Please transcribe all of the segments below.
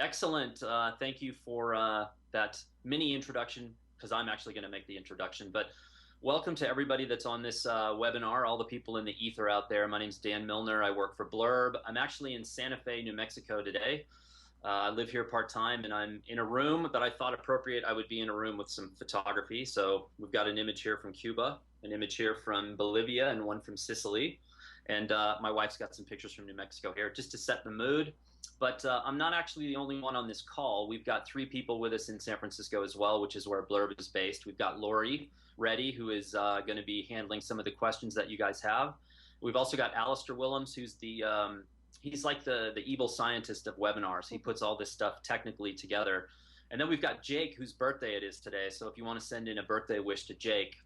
Excellent. Thank you for that mini introduction, because I'm actually going to make the introduction. But welcome to everybody that's on this webinar, all the people in the ether out there. My name's Dan Milner. I work for Blurb. I'm actually in Santa Fe, New Mexico today. I live here part-time, and I'm in a room that I thought appropriate I would be in a room with some photography. So we've got an image here from Cuba, an image here from Bolivia, and one from Sicily. And my wife's got some pictures from New Mexico here just to set the mood. But I'm not actually the only one on this call. We've got three people with us in San Francisco as well, which is where Blurb is based. We've got Lori Reddy, who is going to be handling some of the questions that you guys have. We've also got Alistair Willems, who's he's like the evil scientist of webinars. He puts all this stuff technically together. And then we've got Jake, whose birthday it is today. So if you want to send in a birthday wish to Jake,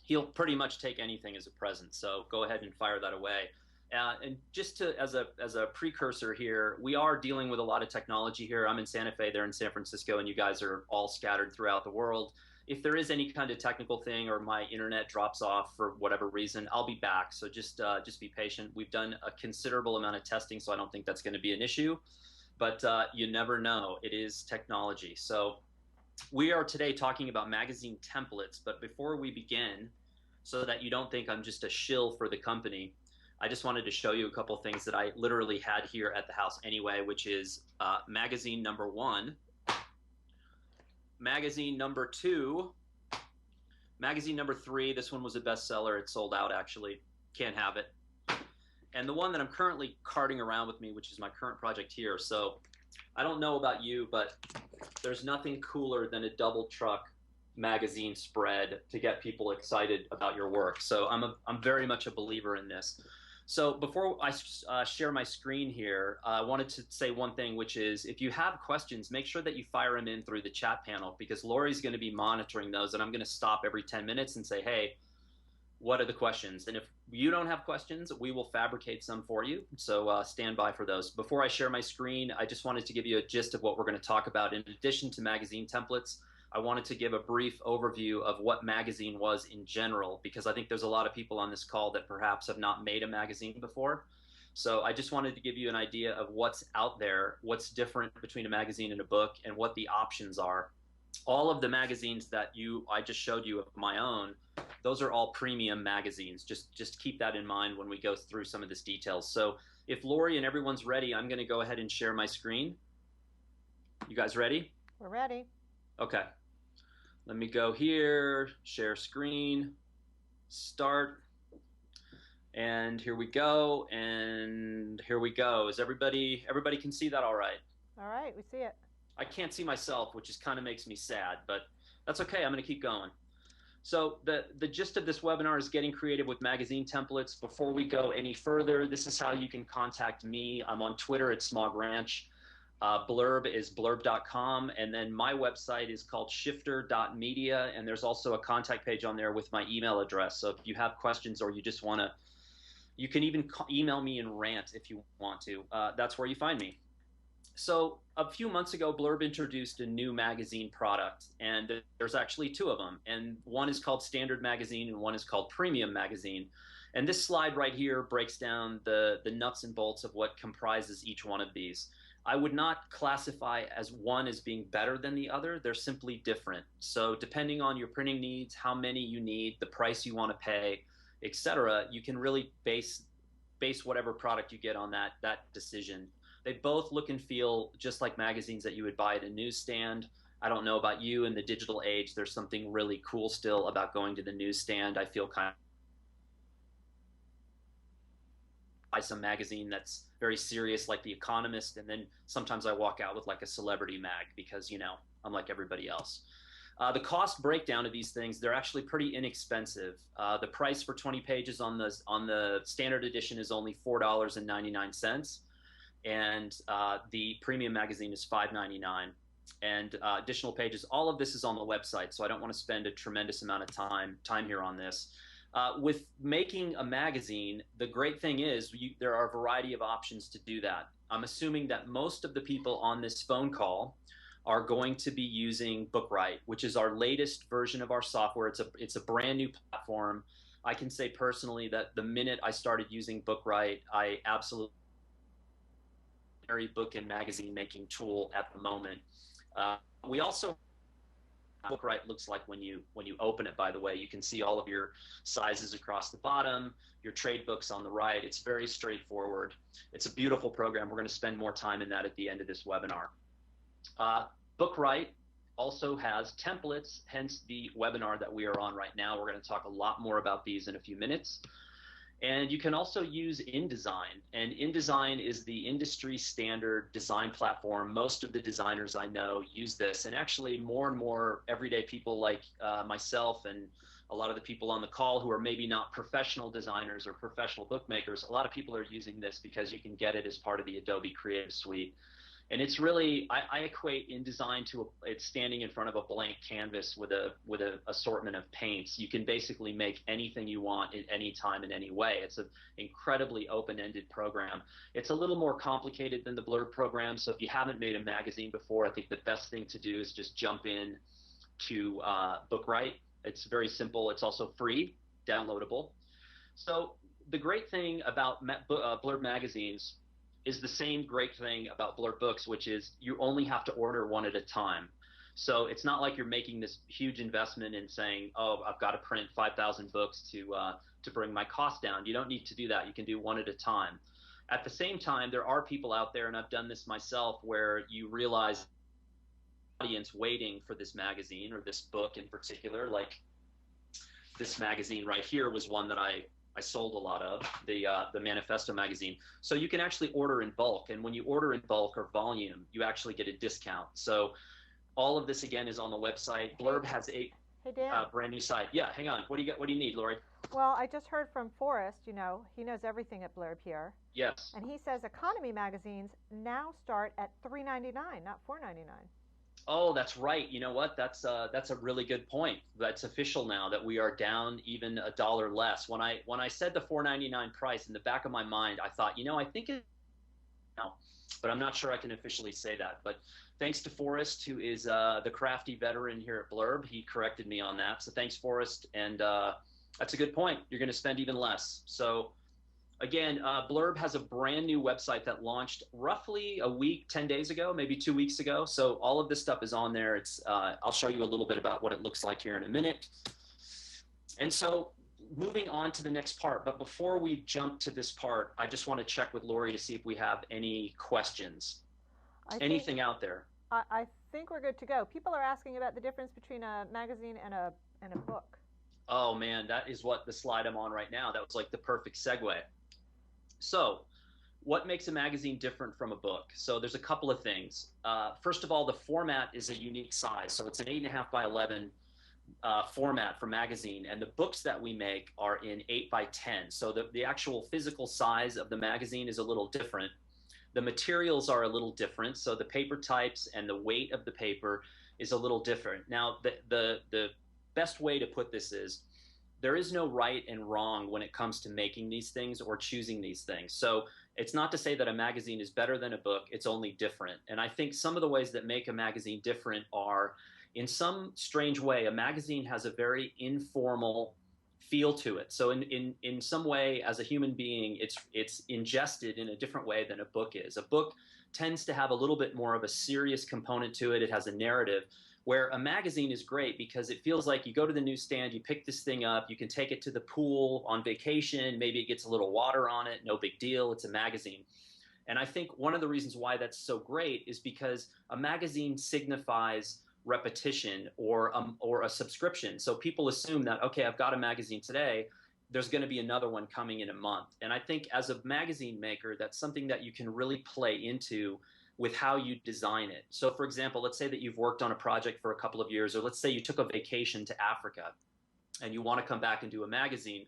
he'll pretty much take anything as a present. So go ahead and fire that away. And just to as a precursor here, we are dealing with a lot of technology here. I'm in Santa Fe, they're in San Francisco, and you guys are all scattered throughout the world. If there is any kind of technical thing or my internet drops off for whatever reason, I'll be back. So just be patient. We've done a considerable amount of testing, so I don't think that's going to be an issue. But you never know. It is technology. So we are today talking about magazine templates. But before we begin, so that you don't think I'm just a shill for the company, I just wanted to show you a couple things that I literally had here at the house anyway, which is magazine number one, magazine number two, magazine number three. This one was a bestseller. It sold out, actually. Can't have it. And the one that I'm currently carting around with me, which is my current project here. So I don't know about you, but there's nothing cooler than a double truck magazine spread to get people excited about your work. So I'm very much a believer in this. So before I share my screen here, I wanted to say one thing, which is if you have questions, make sure that you fire them in through the chat panel, because Lori's going to be monitoring those, and I'm going to stop every 10 minutes and say, hey, what are the questions? And if you don't have questions, we will fabricate some for you. So stand by for those. Before I share my screen, I just wanted to give you a gist of what we're going to talk about. In addition to magazine templates, I wanted to give a brief overview of what magazine was in general, because I think there's a lot of people on this call that perhaps have not made a magazine before. So I just wanted to give you an idea of what's out there, what's different between a magazine and a book, and what the options are. All of the magazines that I just showed you of my own, those are all premium magazines. Just keep that in mind when we go through some of this details. So if Lori and everyone's ready, I'm going to go ahead and share my screen. You guys ready? We're ready. Okay. Let me go here, share screen, start, and here we go, and here we go. Is everybody can see that all right? All right, we see it. I can't see myself, which is kind of makes me sad, but that's okay. I'm going to keep going. So the gist of this webinar is getting creative with magazine templates. Before we go any further, this is how you can contact me. I'm on Twitter at Smog Ranch. Blurb is blurb.com, and then my website is called shifter.media, and there's also a contact page on there with my email address. So if you have questions or you just want to, you can even email me and rant if you want to. That's where you find me. So a few months ago, Blurb introduced a new magazine product, and there's actually two of them. And one is called Standard Magazine, and one is called Premium Magazine. And this slide right here breaks down the nuts and bolts of what comprises each one of these. I would not classify as one as being better than the other. They're simply different. So depending on your printing needs, how many you need, the price you want to pay, etc., you can really base whatever product you get on that decision. They both look and feel just like magazines that you would buy at a newsstand. I don't know about you in the digital age. There's something really cool still about going to the newsstand. I feel kind of buy some magazine that's very serious, like The Economist, and then sometimes I walk out with like a celebrity mag because, I'm like everybody else. The cost breakdown of these things, they're actually pretty inexpensive. The price for 20 pages on the standard edition is only $4.99, and the premium magazine is $5.99. And additional pages, all of this is on the website, so I don't want to spend a tremendous amount of time here on this. With making a magazine, the great thing is there are a variety of options to do that. I'm assuming that most of the people on this phone call are going to be using BookRight, which is our latest version of our software. It's a brand new platform. I can say personally that the minute I started using BookRight, I absolutely book and magazine making tool at the moment. We also BookRight looks like when you open it. By the way, you can see all of your sizes across the bottom, your trade books on the right. It's very straightforward. It's a beautiful program. We're going to spend more time in that at the end of this webinar. BookRight also has templates, hence the webinar that we are on right now. We're going to talk a lot more about these in a few minutes. And you can also use InDesign. And InDesign is the industry standard design platform. Most of the designers I know use this. And actually more and more everyday people like myself and a lot of the people on the call who are maybe not professional designers or professional bookmakers, a lot of people are using this because you can get it as part of the Adobe Creative Suite. And it's really, I equate InDesign to it's standing in front of a blank canvas with a assortment of paints. You can basically make anything you want at any time in any way. It's an incredibly open-ended program. It's a little more complicated than the Blurb program, so if you haven't made a magazine before, I think the best thing to do is just jump in to BookRight. It's very simple. It's also free, downloadable. So the great thing about Blurb Magazines is the same great thing about Blurb Books, which is you only have to order one at a time. So it's not like you're making this huge investment in saying, oh, I've got to print 5,000 books to bring my cost down. You don't need to do that. You can do one at a time. At the same time, there are people out there, and I've done this myself, where you realize audience waiting for this magazine or this book in particular. Like this magazine right here was one that I sold a lot of, the Manifesto magazine. So you can actually order in bulk, and when you order in bulk or volume, you actually get a discount. So all of this again is on the website. Blurb has a brand new site. Yeah, hang on. What do you need, Lori? Well, I just heard from Forrest. You know, he knows everything at Blurb here. Yes. And he says economy magazines now start at $3.99, not $4.99. Oh, that's right. You know what? That's a really good point. That's official now that we are down even $1 less. When I said the $4.99 price, in the back of my mind, I thought, you know, I think it now, but I'm not sure I can officially say that. But thanks to Forrest, who is the crafty veteran here at Blurb, he corrected me on that. So thanks, Forrest. And that's a good point. You're going to spend even less. So again, Blurb has a brand new website that launched roughly a week, 10 days ago, maybe 2 weeks ago. So all of this stuff is on there. It's I'll show you a little bit about what it looks like here in a minute. And so moving on to the next part. But before we jump to this part, I just want to check with Lori to see if we have any questions. Anything out there? I think we're good to go. People are asking about the difference between a magazine and a book. Oh, man, that is what the slide I'm on right now. That was like the perfect segue. So what makes a magazine different from a book? So there's a couple of things. First of all, the format is a unique size. So it's an 8.5 by 11 format for magazine. And the books that we make are in 8 by 10. So the actual physical size of the magazine is a little different. The materials are a little different. So the paper types and the weight of the paper is a little different. Now, the best way to put this is, there is no right and wrong when it comes to making these things or choosing these things. So it's not to say that a magazine is better than a book, it's only different. And I think some of the ways that make a magazine different are, in some strange way, a magazine has a very informal feel to it. So in some way, as a human being, it's ingested in a different way than a book is. A book tends to have a little bit more of a serious component to it. It has a narrative. Where a magazine is great because it feels like you go to the newsstand, you pick this thing up, you can take it to the pool on vacation, maybe it gets a little water on it, no big deal, it's a magazine. And I think one of the reasons why that's so great is because a magazine signifies repetition or a subscription. So people assume that, okay, I've got a magazine today, there's going to be another one coming in a month. And I think as a magazine maker, that's something that you can really play into with how you design it. So for example, let's say that you've worked on a project for a couple of years, or let's say you took a vacation to Africa and you want to come back and do a magazine.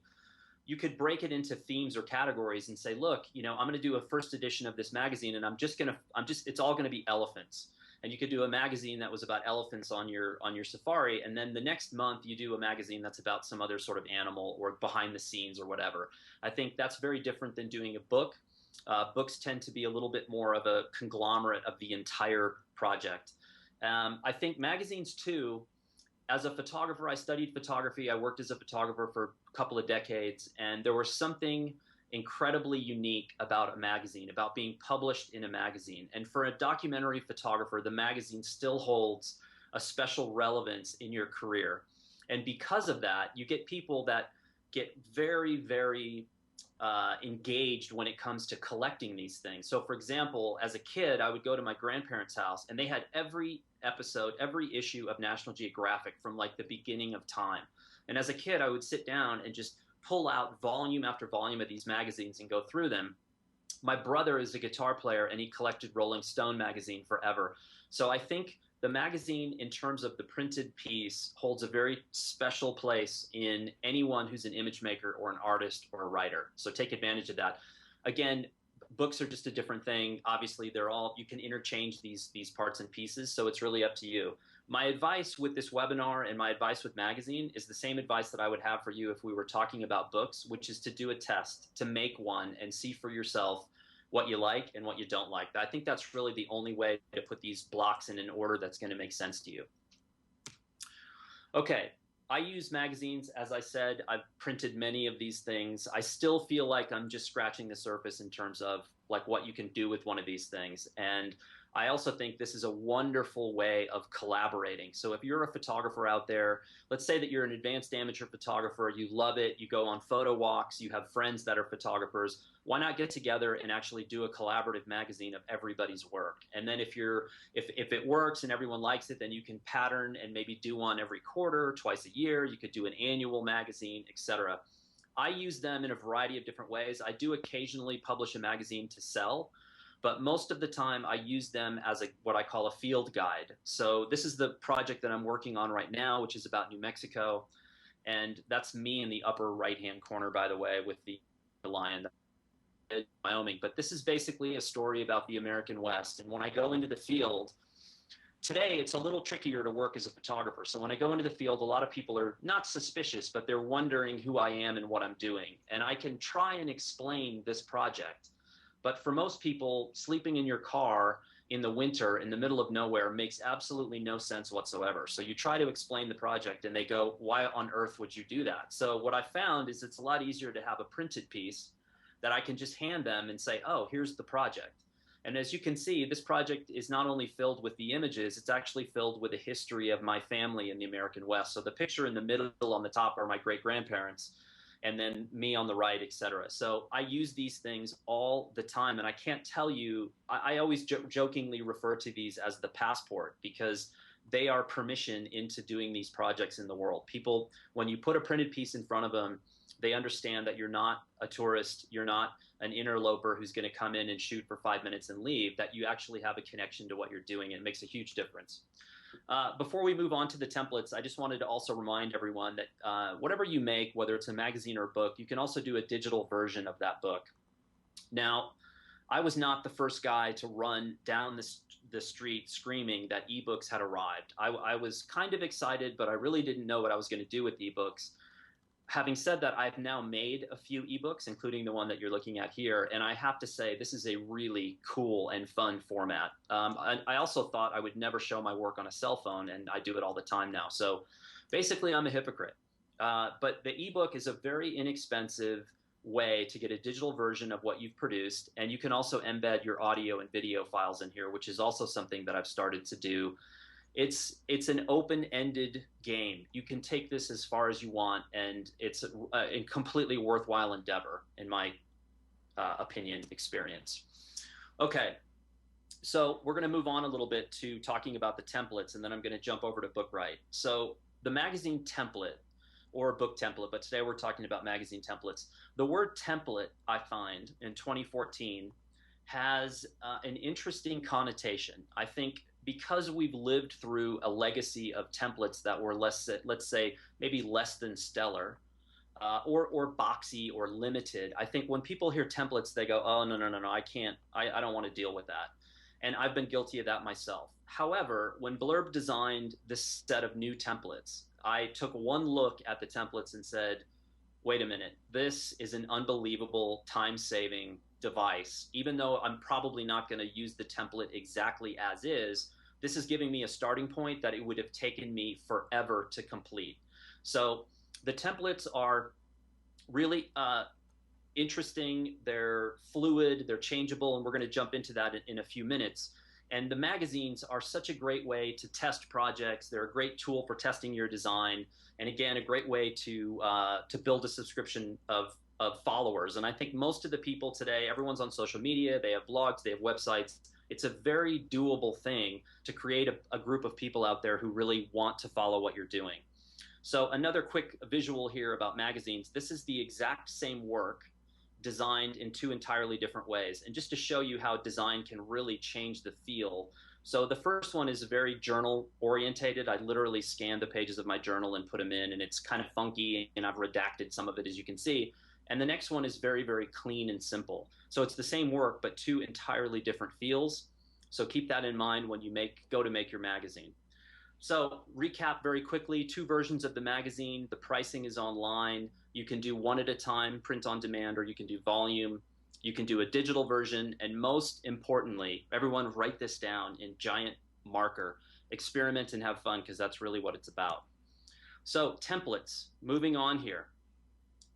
You could break it into themes or categories and say, look, you know, I'm going to do a first edition of this magazine and it's all going to be elephants. And you could do a magazine that was about elephants on your safari. And then the next month you do a magazine that's about some other sort of animal or behind the scenes or whatever. I think that's very different than doing a book. Books tend to be a little bit more of a conglomerate of the entire project. I think magazines too, as a photographer, I studied photography. I worked as a photographer for a couple of decades, and there was something incredibly unique about a magazine, about being published in a magazine. And for a documentary photographer, the magazine still holds a special relevance in your career. And because of that, you get people that get very, very engaged when it comes to collecting these things. So, for example, as a kid, I would go to my grandparents' house, and they had every episode, every issue of National Geographic from like the beginning of time. And as a kid, I would sit down and just pull out volume after volume of these magazines and go through them. My brother is a guitar player, and he collected Rolling Stone magazine forever. So I think the magazine, in terms of the printed piece, holds a very special place in anyone who's an image maker or an artist or a writer. So take advantage of that. Again, books are just a different thing. Obviously, they're all, you can interchange these parts and pieces, so it's really up to you. My advice with this webinar and my advice with magazine is the same advice that I would have for you if we were talking about books, which is to do a test, to make one and see for yourself what you like and what you don't like. I think that's really the only way to put these blocks in an order that's going to make sense to you. Okay, I use magazines. As I said, I've printed many of these things. I still feel like I'm just scratching the surface in terms of like what you can do with one of these things. And I also think this is a wonderful way of collaborating. So if you're a photographer out there, let's say that you're an advanced amateur photographer, you love it, you go on photo walks, you have friends that are photographers, why not get together and actually do a collaborative magazine of everybody's work? And then if it works and everyone likes it, then you can pattern and maybe do one every quarter, twice a year. You could do an annual magazine, etc. I use them in a variety of different ways. I do occasionally publish a magazine to sell, but most of the time I use them as what I call a field guide. So this is the project that I'm working on right now, which is about New Mexico. And that's me in the upper right-hand corner, by the way, with the lion in Wyoming. But this is basically a story about the American West. And when I go into the field, today it's a little trickier to work as a photographer. So when I go into the field, a lot of people are not suspicious, but they're wondering who I am and what I'm doing. And I can try and explain this project. But for most people, sleeping in your car in the winter in the middle of nowhere makes absolutely no sense whatsoever. So you try to explain the project and they go, why on earth would you do that? So what I found is it's a lot easier to have a printed piece that I can just hand them and say, oh, here's the project. And as you can see, this project is not only filled with the images, it's actually filled with a history of my family in the American West. So the picture in the middle on the top are my great-grandparents, and then me on the right, etc. So I use these things all the time, and I can't tell you, I always jokingly refer to these as the passport, because they are permission into doing these projects in the world. People, when you put a printed piece in front of them, they understand that you're not a tourist, you're not an interloper who's going to come in and shoot for 5 minutes and leave, that you actually have a connection to what you're doing, and it makes a huge difference. Before we move on to the templates, I just wanted to also remind everyone that whatever you make, whether it's a magazine or a book, you can also do a digital version of that book. Now, I was not the first guy to run down the street screaming that ebooks had arrived. I was kind of excited, but I really didn't know what I was going to do with ebooks. Having said that, I've now made a few ebooks, including the one that you're looking at here, and I have to say this is a really cool and fun format. I also thought I would never show my work on a cell phone, and I do it all the time now. So basically, I'm a hypocrite. But the ebook is a very inexpensive way to get a digital version of what you've produced, and you can also embed your audio and video files in here, which is also something that I've started to do. It's an open-ended game. You can take this as far as you want, and it's a completely worthwhile endeavor, in my opinion, experience. Okay, so we're going to move on a little bit to talking about the templates, and then I'm going to jump over to BookRight. So the magazine template, or book template, but today we're talking about magazine templates. The word template, I find, in 2014, has an interesting connotation. I think because we've lived through a legacy of templates that were let's say, maybe less than stellar, or boxy or limited, I think when people hear templates, they go, oh, no, I can't, I don't want to deal with that. And I've been guilty of that myself. However, when Blurb designed this set of new templates, I took one look at the templates and said, wait a minute, this is an unbelievable time-saving device. Even though I'm probably not going to use the template exactly as is, this is giving me a starting point that it would have taken me forever to complete. So the templates are really interesting, they're fluid, they're changeable, and we're going to jump into that in a few minutes. And the magazines are such a great way to test projects. They're a great tool for testing your design, and again, a great way to build a subscription of followers. And I think most of the people today, everyone's on social media, they have blogs, they have websites. It's a very doable thing to create a group of people out there who really want to follow what you're doing. So another quick visual here about magazines. This is the exact same work designed in two entirely different ways. And just to show you how design can really change the feel. So the first one is very journal orientated. I literally scanned the pages of my journal and put them in, and it's kind of funky, and I've redacted some of it, as you can see. And the next one is very, very clean and simple. So it's the same work, but two entirely different feels. So keep that in mind when you go to make your magazine. So recap very quickly, 2 versions of the magazine. The pricing is online. You can do one at a time, print on demand, or you can do volume. You can do a digital version. And most importantly, everyone write this down in giant marker. Experiment and have fun, because that's really what it's about. So templates, moving on here.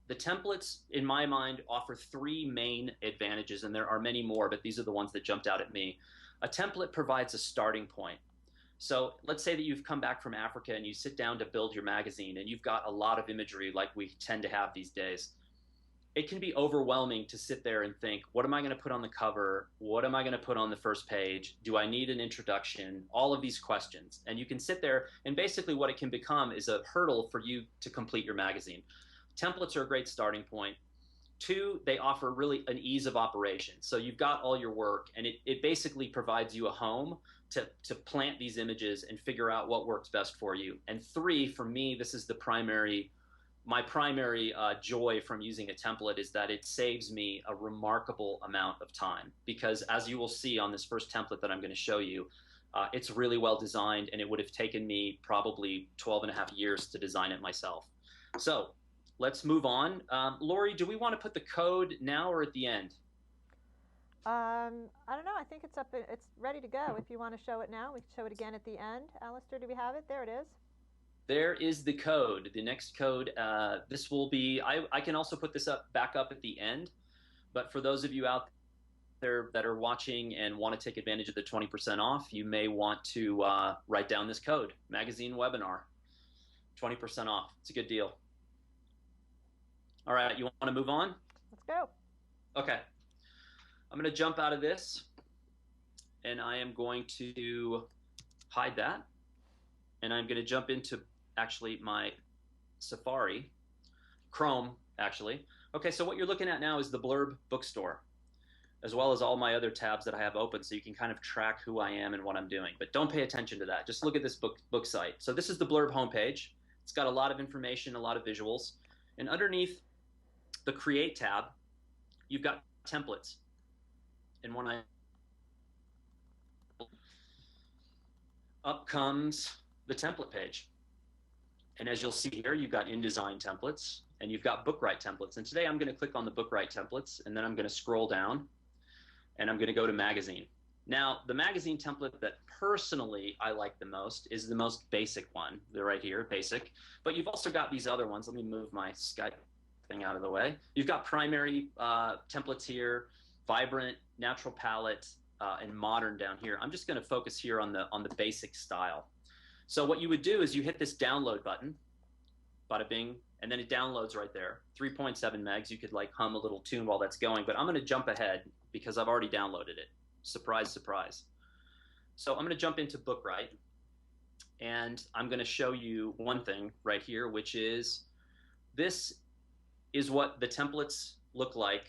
The templates, in my mind, offer 3 main advantages, and there are many more, but these are the ones that jumped out at me. A template provides a starting point. So let's say that you've come back from Africa and you sit down to build your magazine, and you've got a lot of imagery like we tend to have these days. It can be overwhelming to sit there and think, what am I going to put on the cover? What am I going to put on the first page? Do I need an introduction? All of these questions. And you can sit there, and basically what it can become is a hurdle for you to complete your magazine. Templates are a great starting point. 2, they offer really an ease of operation. So you've got all your work, and it basically provides you a home to plant these images and figure out what works best for you. And 3, for me, this is my primary joy from using a template, is that it saves me a remarkable amount of time. Because as you will see on this first template that I'm going to show you, it's really well designed, and it would have taken me probably 12.5 years to design it myself. So let's move on. Lori, do we want to put the code now or at the end? I don't know. I think it's ready to go. If you want to show it now, we can show it again at the end. Alistair, do we have it? There it is. There is the code. The next code, this will be, I can also put this back up at the end, but for those of you out there that are watching and want to take advantage of the 20% off, you may want to write down this code, Magazine Webinar, 20% off. It's a good deal. All right, you want to move on? Let's go. Okay. I'm going to jump out of this, and I am going to hide that, and I'm going to jump into actually my Safari, Chrome actually. Okay, so what you're looking at now is the Blurb bookstore, as well as all my other tabs that I have open, so you can kind of track who I am and what I'm doing. But don't pay attention to that. Just look at this book site. So this is the Blurb homepage. It's got a lot of information, a lot of visuals, and underneath the Create tab, you've got templates. And when up comes the template page. And as you'll see here, you've got InDesign templates, and you've got BookRight templates. And today I'm going to click on the BookRight templates, and then I'm going to scroll down, and I'm going to go to Magazine. Now, the Magazine template that personally I like the most is the most basic one. They're right here, basic. But you've also got these other ones. Let me move my Skype thing out of the way. You've got primary templates here, vibrant, natural palette, and modern down here. I'm just going to focus here on the basic style. So what you would do is you hit this download button, bada bing, and then it downloads right there. 3.7 megs. You could like hum a little tune while that's going, but I'm going to jump ahead because I've already downloaded it. Surprise, surprise. So I'm going to jump into BookRight, and I'm going to show you one thing right here, which is this is what the templates look like.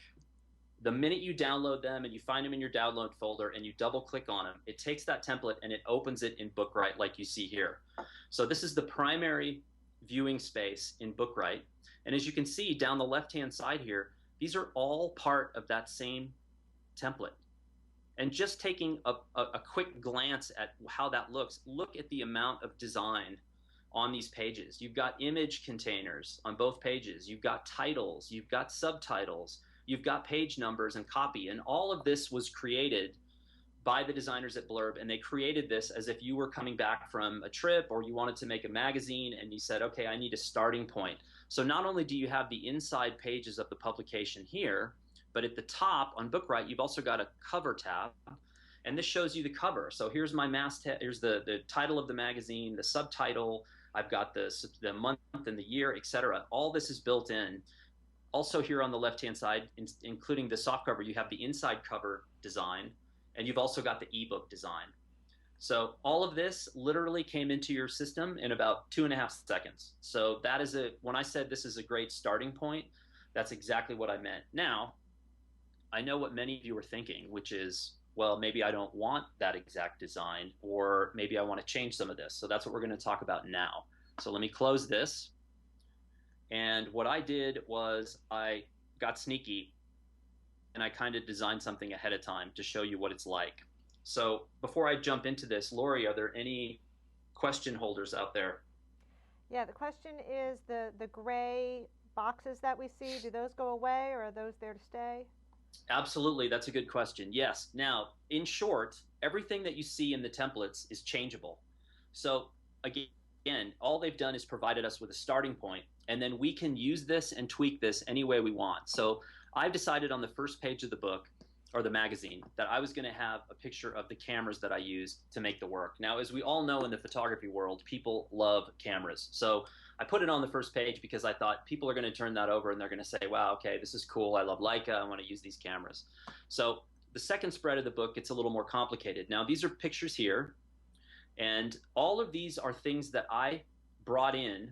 The minute you download them and you find them in your download folder and you double click on them, it takes that template and it opens it in BookRight like you see here. So this is the primary viewing space in BookRight. And as you can see down the left-hand side here, these are all part of that same template. And just taking a quick glance at how that looks, look at the amount of design on these pages. You've got image containers on both pages. You've got titles. You've got subtitles. You've got page numbers and copy. And all of this was created by the designers at Blurb, and they created this as if you were coming back from a trip or you wanted to make a magazine and you said, okay, I need a starting point. So not only do you have the inside pages of the publication here, but at the top on BookRight, you've also got a cover tab, and this shows you the cover. So here's my masthead, here's the title of the magazine, the subtitle, I've got the month and the year, etc. All this is built in. Also here on the left-hand side, including the softcover, you have the inside cover design, and you've also got the ebook design. So all of this literally came into your system in about 2.5 seconds. So that is when I said this is a great starting point, that's exactly what I meant. Now, I know what many of you are thinking, which is, well, maybe I don't want that exact design, or maybe I want to change some of this. So that's what we're going to talk about now. So let me close this. And what I did was I got sneaky, and I kind of designed something ahead of time to show you what it's like. So before I jump into this, Lori, are there any question holders out there? Yeah, the question is the gray boxes that we see, do those go away, or are those there to stay? Absolutely, that's a good question. Yes. Now, in short, everything that you see in the templates is changeable. So again, all they've done is provided us with a starting point, and then we can use this and tweak this any way we want. So I've decided on the first page of the book, or the magazine, that I was going to have a picture of the cameras that I use to make the work. Now, as we all know in the photography world, people love cameras. So I put it on the first page because I thought people are going to turn that over and they're going to say, wow, okay, this is cool. I love Leica. I want to use these cameras. So the second spread of the book gets a little more complicated. Now, these are pictures here, and all of these are things that I brought in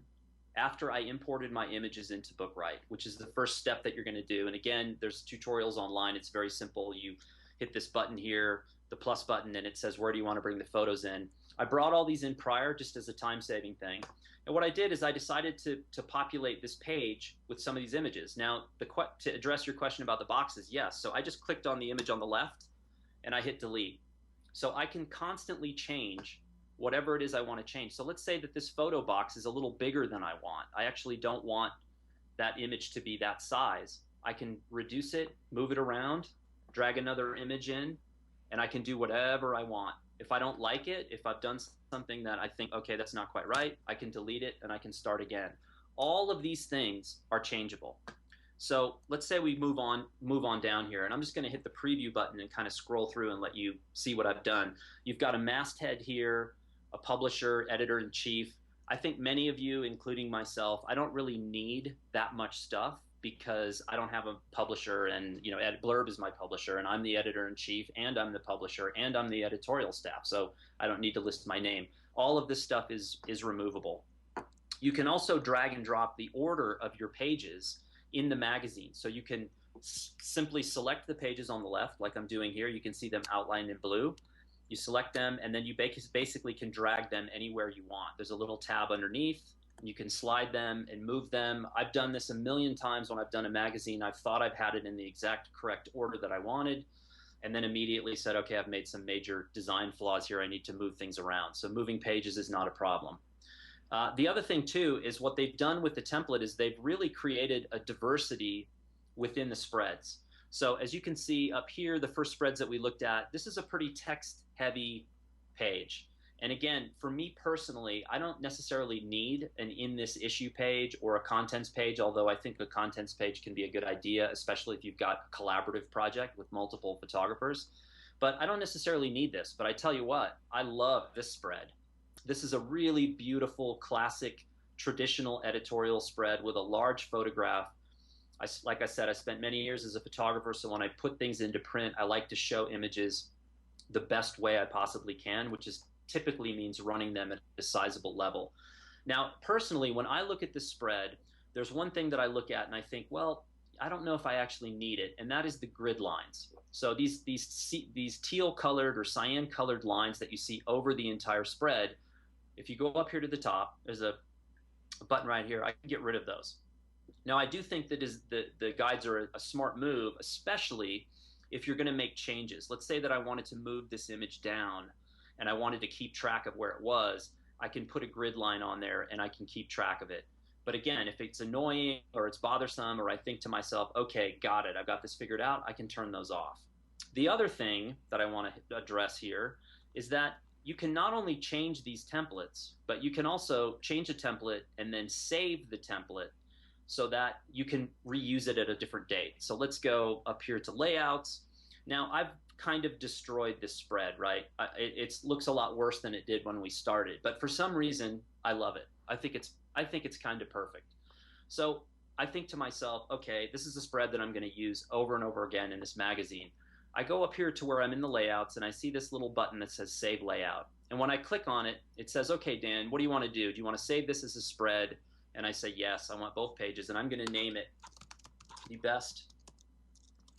after I imported my images into BookRight, which is the first step that you're going to do. And again, there's tutorials online. It's very simple. You hit this button here, the plus button, and it says, where do you want to bring the photos in? I brought all these in prior just as a time-saving thing. And what I did is I decided to populate this page with some of these images. Now, to address your question about the boxes, yes. So I just clicked on the image on the left, and I hit delete. So I can constantly change whatever it is I want to change. So let's say that this photo box is a little bigger than I want. I actually don't want that image to be that size. I can reduce it, move it around, drag another image in, and I can do whatever I want. If I don't like it, if I've done something that I think, okay, that's not quite right, I can delete it and I can start again. All of these things are changeable. So let's say we move on down here, and I'm just going to hit the preview button and kind of scroll through and let you see what I've done. You've got a masthead here, a publisher, editor-in-chief. I think many of you, including myself, I don't really need that much stuff because I don't have a publisher, and Blurb is my publisher, and I'm the editor-in-chief, and I'm the publisher, and I'm the editorial staff, so I don't need to list my name. All of this stuff is removable. You can also drag and drop the order of your pages in the magazine, so you can simply select the pages on the left, like I'm doing here. You can see them outlined in blue. You select them, and then you basically can drag them anywhere you want. There's a little tab underneath. You can slide them and move them. I've done this a million times when I've done a magazine. I've thought I've had it in the exact correct order that I wanted, and then immediately said, okay, I've made some major design flaws here. I need to move things around. So moving pages is not a problem. The other thing, too, is what they've done with the template is they've really created a diversity within the spreads. So as you can see up here, the first spreads that we looked at, this is a pretty text-heavy page. And again, for me personally, I don't necessarily need an in this issue page or a contents page, although I think a contents page can be a good idea, especially if you've got a collaborative project with multiple photographers. But I don't necessarily need this. But I tell you what, I love this spread. This is a really beautiful, classic, traditional editorial spread with a large photograph. Like I said, I spent many years as a photographer, so when I put things into print, I like to show images the best way I possibly can, which is typically means running them at a sizable level. Now, personally, when I look at this spread, there's one thing that I look at and I think, well, I don't know if I actually need it, and that is the grid lines. So these teal-colored or cyan-colored lines that you see over the entire spread, if you go up here to the top, there's a button right here, I can get rid of those. Now, I do think that the guides are a smart move, especially if you're going to make changes. Let's say that I wanted to move this image down and I wanted to keep track of where it was. I can put a grid line on there and I can keep track of it. But again, if it's annoying or it's bothersome or I think to myself, okay, got it, I've got this figured out, I can turn those off. The other thing that I want to address here is that you can not only change these templates, but you can also change a template and then save the template so that you can reuse it at a different date. So let's go up here to layouts. Now I've kind of destroyed this spread, right? It looks a lot worse than it did when we started, but for some reason I love it. I think it's kind of perfect. So I think to myself, okay, this is a spread that I'm going to use over and over again in this magazine. I go up here to where I'm in the layouts and I see this little button that says save layout. And when I click on it, it says, okay, Dan, what do you want to do? Do you want to save this as a spread? And I say, yes, I want both pages. And I'm going to name it the best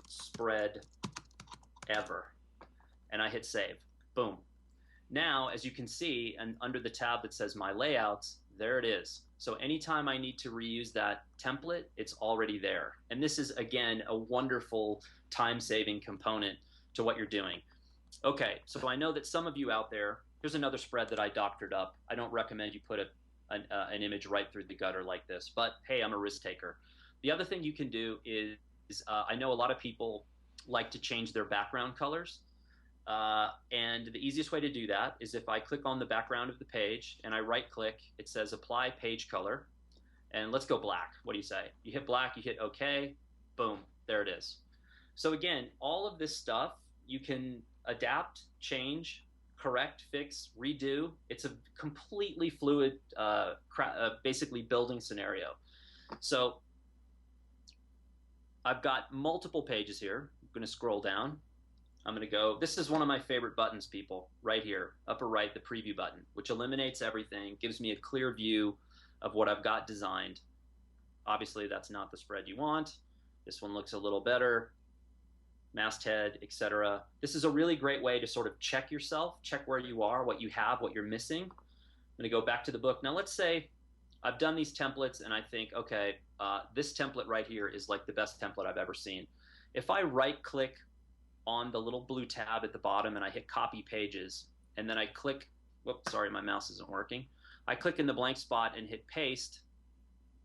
spread ever. And I hit save. Boom. Now, as you can see, and under the tab that says my layouts, there it is. So anytime I need to reuse that template, it's already there. And this is, again, a wonderful time-saving component to what you're doing. Okay, so I know that some of you out there, here's another spread that I doctored up. I don't recommend you put an image right through the gutter like this, but hey, I'm a risk taker. The other thing you can do is I know a lot of people like to change their background colors. And the easiest way to do that is if I click on the background of the page and I right click, it says apply page color, and let's go black. What do you say? You hit black, you hit OK, boom, there it is. So again, all of this stuff you can adapt, change, correct, fix, redo. It's a completely fluid, basically building scenario. So I've got multiple pages here. I'm going to scroll down. I'm going to go, this is one of my favorite buttons, people, right here, upper right, the preview button, which eliminates everything, gives me a clear view of what I've got designed. Obviously, that's not the spread you want. This one looks a little better, masthead, etc. This is a really great way to sort of check yourself, check where you are, what you have, what you're missing. I'm going to go back to the book. Now, let's say I've done these templates and I think, okay, this template right here is like the best template I've ever seen. If I right-click on the little blue tab at the bottom and I hit copy pages and then I click, whoops, sorry, my mouse isn't working. I click in the blank spot and hit paste,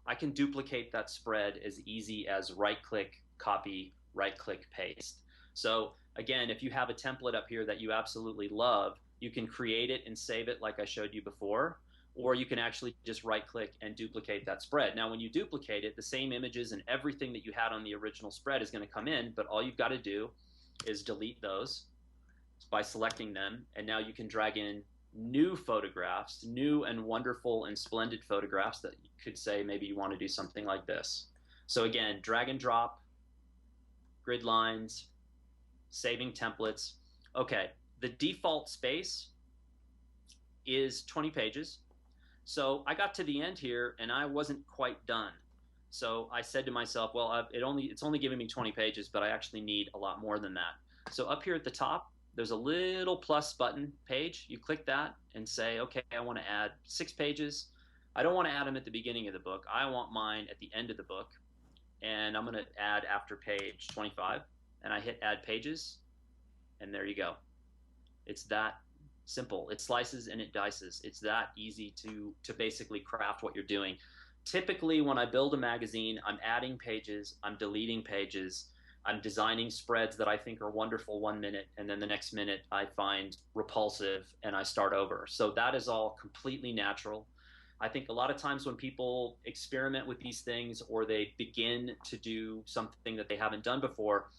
I can duplicate that spread as easy as right-click, copy, right-click, paste. So again, if you have a template up here that you absolutely love, you can create it and save it like I showed you before, or you can actually just right-click and duplicate that spread. Now, when you duplicate it, the same images and everything that you had on the original spread is going to come in, but all you've got to do is delete those by selecting them, and now you can drag in new photographs, new and wonderful and splendid photographs that you could say maybe you want to do something like this. So again, drag and drop, grid lines, saving templates. Okay, the default space is 20 pages. So I got to the end here and I wasn't quite done. So I said to myself, well, it's only giving me 20 pages, but I actually need a lot more than that. So up here at the top, there's a little plus button page. You click that and say, okay, I want to add 6 pages. I don't want to add them at the beginning of the book. I want mine at the end of the book. And I'm going to add after page 25. And I hit add pages. And there you go. It's that simple. It slices and it dices. It's that easy to basically craft what you're doing. Typically, when I build a magazine, I'm adding pages, I'm deleting pages, I'm designing spreads that I think are wonderful 1 minute, and then the next minute I find repulsive and I start over. So that is all completely natural. I think a lot of times when people experiment with these things or they begin to do something that they haven't done before,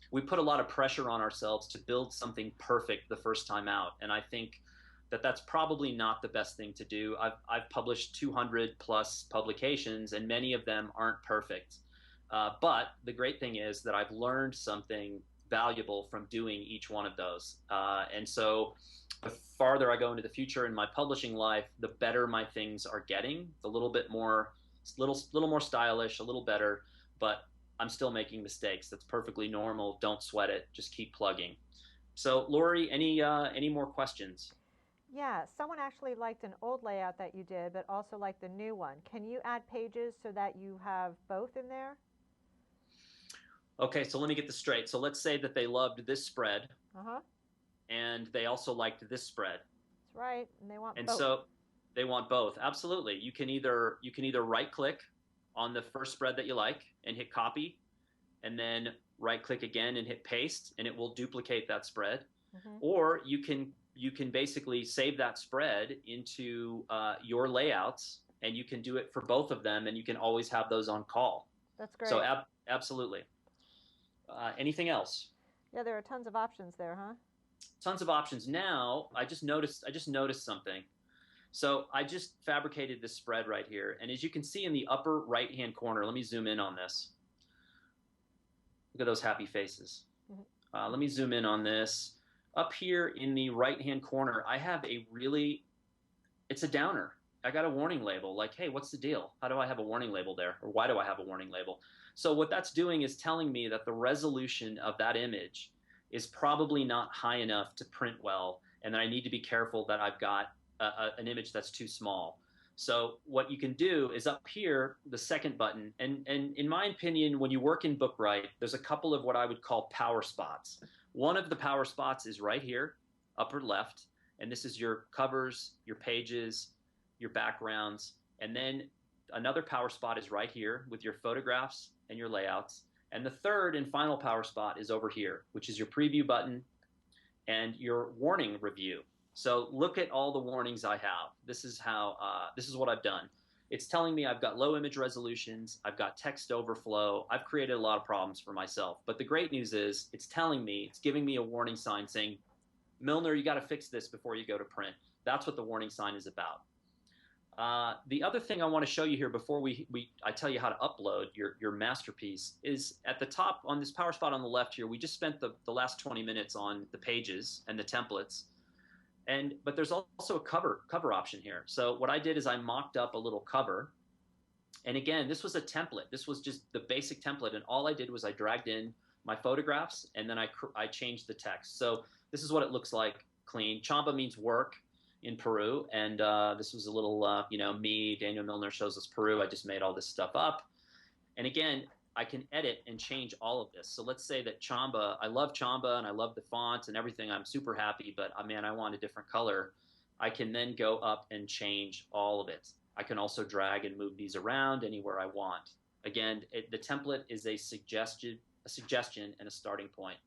we put a lot of pressure on ourselves to build something perfect the first time out. And I think that that's probably not the best thing to do. I've published 200 plus publications and many of them aren't perfect. But the great thing is that I've learned something valuable from doing each one of those. And so the farther I go into the future in my publishing life, the better my things are getting, a little more stylish, a little better, but I'm still making mistakes. That's perfectly normal. Don't sweat it. Just keep plugging. So Lori, any more questions? Yeah, someone actually liked an old layout that you did, but also liked the new one. Can you add pages so that you have both in there? Okay, so let me get this straight. So let's say that they loved this spread, Uh-huh. and they also liked this spread. That's right, and they want And both. so they want both. Absolutely. You can either right-click on the first spread that you like and hit copy, and then right click again and hit paste, and it will duplicate that spread. Mm-hmm. Or you can basically save that spread into your layouts, and you can do it for both of them, and you can always have those on call. That's So great. absolutely. Anything else? Yeah, there are tons of options there, huh? Tons of options. Now I just noticed something. So I just fabricated this spread right here, and as you can see in the upper right hand corner, let me zoom in on this. Look at those happy faces. Mm-hmm. Let me zoom in on this. Up here in the right hand corner, I have it's a downer. I got a warning label like, hey, what's the deal? How do I have a warning label there? Or why do I have a warning label? So what that's doing is telling me that the resolution of that image is probably not high enough to print well, and that I need to be careful that I've got an image that's too small. So what you can do is up here, the second button, and in my opinion, when you work in BookRight, there's a couple of what I would call power spots. One of the power spots is right here, upper left, and this is your covers, your pages, your backgrounds, and then another power spot is right here with your photographs and your layouts. And the third and final power spot is over here, which is your preview button and your warning review. So look at all the warnings I have. This is what I've done. It's telling me I've got low image resolutions, I've got text overflow, I've created a lot of problems for myself. But the great news is it's giving me a warning sign saying, Milner, you got to fix this before you go to print. That's what the warning sign is about. The other thing I want to show you here before I tell you how to upload your masterpiece is at the top on this power spot on the left here. We just spent the last 20 minutes on the pages and the templates, but there's also a cover option here. So what I did is I mocked up a little cover, and again, this was a template. This was just the basic template, and all I did was I dragged in my photographs, and then I changed the text. So this is what it looks like clean. Chamba means work in Peru, and this was a little, me, Daniel Milner shows us Peru. I just made all this stuff up. And again, I can edit and change all of this. So let's say that Chamba, I love Chamba and I love the font and everything. I'm super happy, but man, I want a different color. I can then go up and change all of it. I can also drag and move these around anywhere I want. Again, the template is a suggestion and a starting point.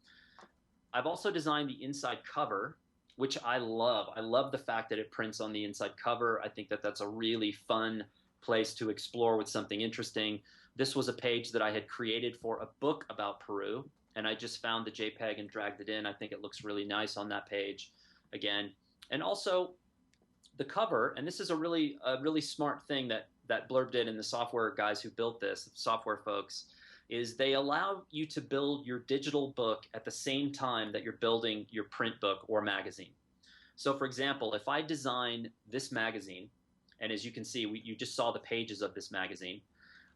I've also designed the inside cover, which I love. I love the fact that it prints on the inside cover. I think that that's a really fun place to explore with something interesting. This was a page that I had created for a book about Peru, and I just found the JPEG and dragged it in. I think it looks really nice on that page again. And also the cover, and this is a really smart thing that Blurb did, and the software guys who built this, software folks, is they allow you to build your digital book at the same time that you're building your print book or magazine. So for example, if I design this magazine, and as you can see, you just saw the pages of this magazine,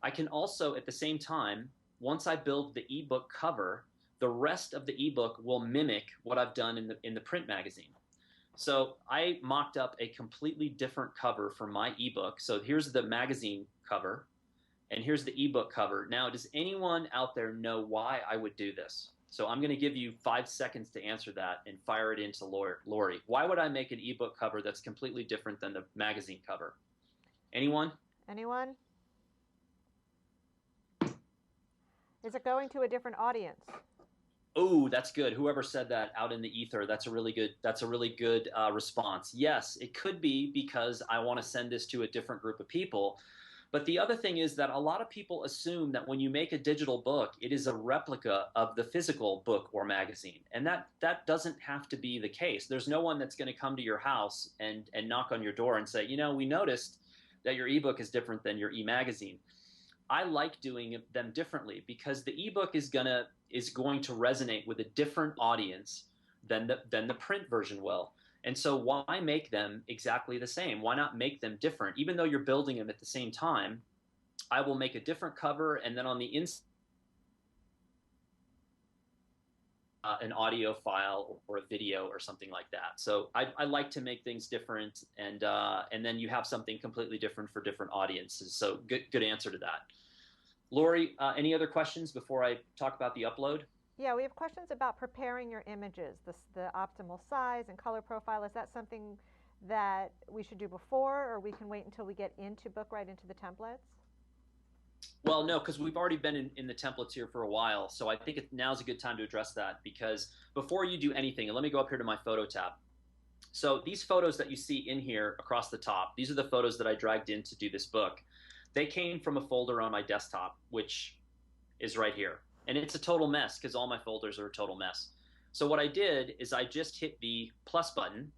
I can also at the same time, once I build the ebook cover, the rest of the ebook will mimic what I've done in the print magazine. So I mocked up a completely different cover for my ebook. So here's the magazine cover, and here's the ebook cover. Now, does anyone out there know why I would do this? So I'm going to give you 5 seconds to answer that and fire it into Lori. Why would I make an ebook cover that's completely different than the magazine cover? Anyone? Anyone? Is it going to a different audience? Oh, that's good. Whoever said that out in the ether, that's a really good response. Yes, it could be because I want to send this to a different group of people. But the other thing is that a lot of people assume that when you make a digital book, it is a replica of the physical book or magazine. And that doesn't have to be the case. There's no one that's going to come to your house and knock on your door and say, we noticed that your ebook is different than your e-magazine. I like doing them differently because the ebook is going to resonate with a different audience than the print version will. And so why make them exactly the same? Why not make them different? Even though you're building them at the same time, I will make a different cover, and then on the inside, an audio file or a video or something like that. So I like to make things different, and then you have something completely different for different audiences. So good answer to that. Lori, any other questions before I talk about the upload? Yeah, we have questions about preparing your images, the optimal size and color profile. Is that something that we should do before, or we can wait until we get into BookRight, into the templates? Well, no, because we've already been in the templates here for a while, so I think now's a good time to address that, because before you do anything, and let me go up here to my photo tab. So these photos that you see in here across the top, these are the photos that I dragged in to do this book. They came from a folder on my desktop, which is right here. And it's a total mess because all my folders are a total mess. So what I did is I just hit the plus button,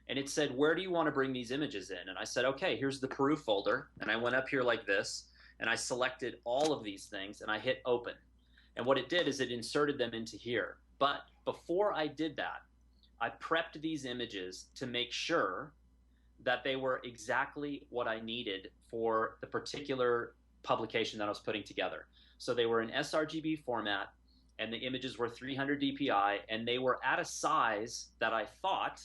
and it said, where do you want to bring these images in? And I said, okay, here's the Peru folder. And I went up here like this, and I selected all of these things, and I hit open. And what it did is it inserted them into here. But before I did that, I prepped these images to make sure that they were exactly what I needed for the particular publication that I was putting together. So they were in sRGB format, and the images were 300 dpi, and they were at a size that I thought,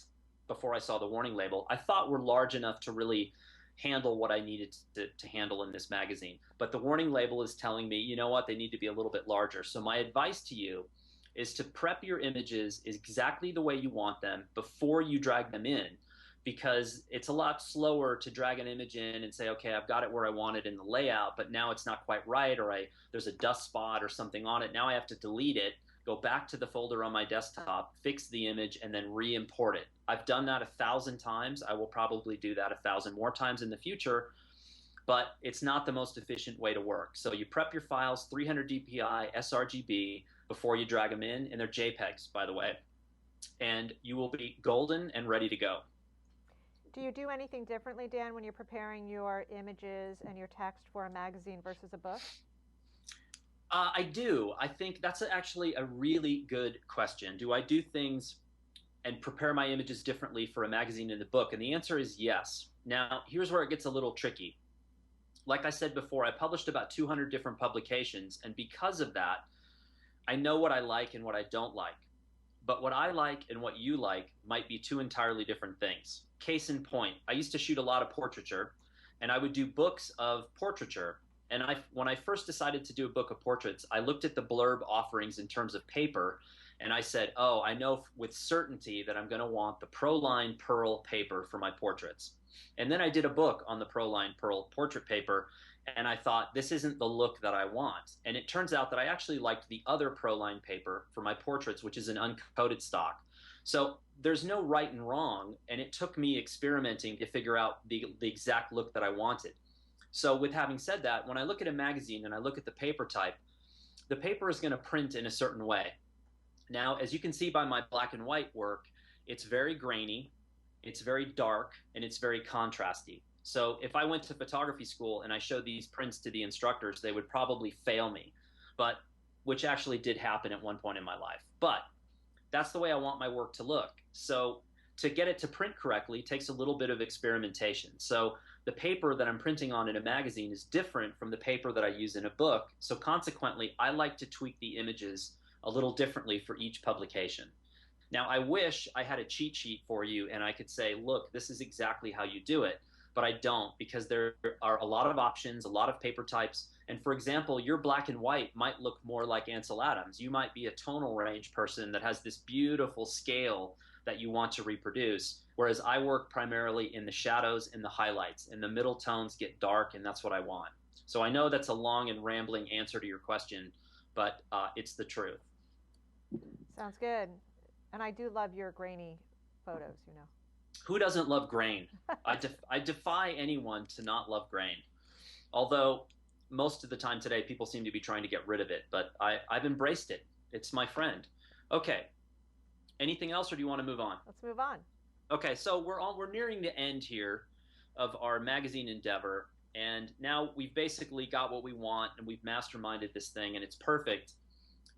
before I saw the warning label, I thought were large enough to really handle what I needed to handle in this magazine. But the warning label is telling me, you know what, they need to be a little bit larger. So my advice to you is to prep your images exactly the way you want them before you drag them in, because it's a lot slower to drag an image in and say, okay, I've got it where I want it in the layout, but now it's not quite right, or there's a dust spot or something on it. Now I have to delete it, go back to the folder on my desktop, fix the image, and then re-import it. I've done that 1,000 times. I will probably do that 1,000 more times in the future, but it's not the most efficient way to work. So you prep your files, 300 dpi, sRGB, before you drag them in, and they're JPEGs, by the way, and you will be golden and ready to go. Do you do anything differently, Dan, when you're preparing your images and your text for a magazine versus a book? I do. I think that's actually a really good question. Do I do things and prepare my images differently for a magazine and a book? And the answer is yes. Now, here's where it gets a little tricky. Like I said before, I published about 200 different publications, and because of that, I know what I like and what I don't like. But what I like and what you like might be two entirely different things. Case in point, I used to shoot a lot of portraiture, and I would do books of portraiture. And when I first decided to do a book of portraits, I looked at the Blurb offerings in terms of paper, and I said, oh, I know with certainty that I'm going to want the Proline Pearl paper for my portraits. And then I did a book on the Proline Pearl portrait paper, and I thought, this isn't the look that I want. And it turns out that I actually liked the other Proline paper for my portraits, which is an uncoated stock. So there's no right and wrong, and it took me experimenting to figure out the exact look that I wanted. So with having said that, when I look at a magazine and I look at the paper type, the paper is going to print in a certain way. Now, as you can see by my black and white work, it's very grainy, it's very dark, and it's very contrasty. So if I went to photography school and I showed these prints to the instructors, they would probably fail me, which actually did happen at one point in my life. But that's the way I want my work to look. So to get it to print correctly takes a little bit of experimentation. So the paper that I'm printing on in a magazine is different from the paper that I use in a book. So consequently, I like to tweak the images a little differently for each publication. Now, I wish I had a cheat sheet for you and I could say, look, this is exactly how you do it. But I don't, because there are a lot of options, a lot of paper types. And for example, your black and white might look more like Ansel Adams. You might be a tonal range person that has this beautiful scale that you want to reproduce, whereas I work primarily in the shadows and the highlights, and the middle tones get dark, and that's what I want. So I know that's a long and rambling answer to your question, but it's the truth. Sounds good. And I do love your grainy photos, you know. Who doesn't love grain? I defy anyone to not love grain. Although most of the time today, people seem to be trying to get rid of it, but I've embraced it. It's my friend. Okay. Anything else, or do you want to move on? Let's move on. Okay, so we're nearing the end here of our magazine endeavor, and now we've basically got what we want, and we've masterminded this thing, and it's perfect.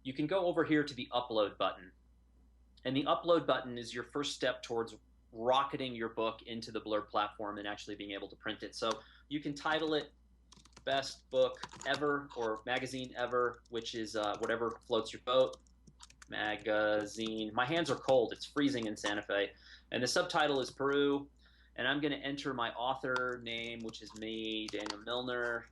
You can go over here to the upload button, and the upload button is your first step towards rocketing your book into the Blurb platform and actually being able to print it. So you can title it Best Book Ever or Magazine Ever, which is whatever floats your boat. Magazine. My hands are cold. It's freezing in Santa Fe. And the subtitle is Peru. And I'm going to enter my author name, which is me, Daniel Milner.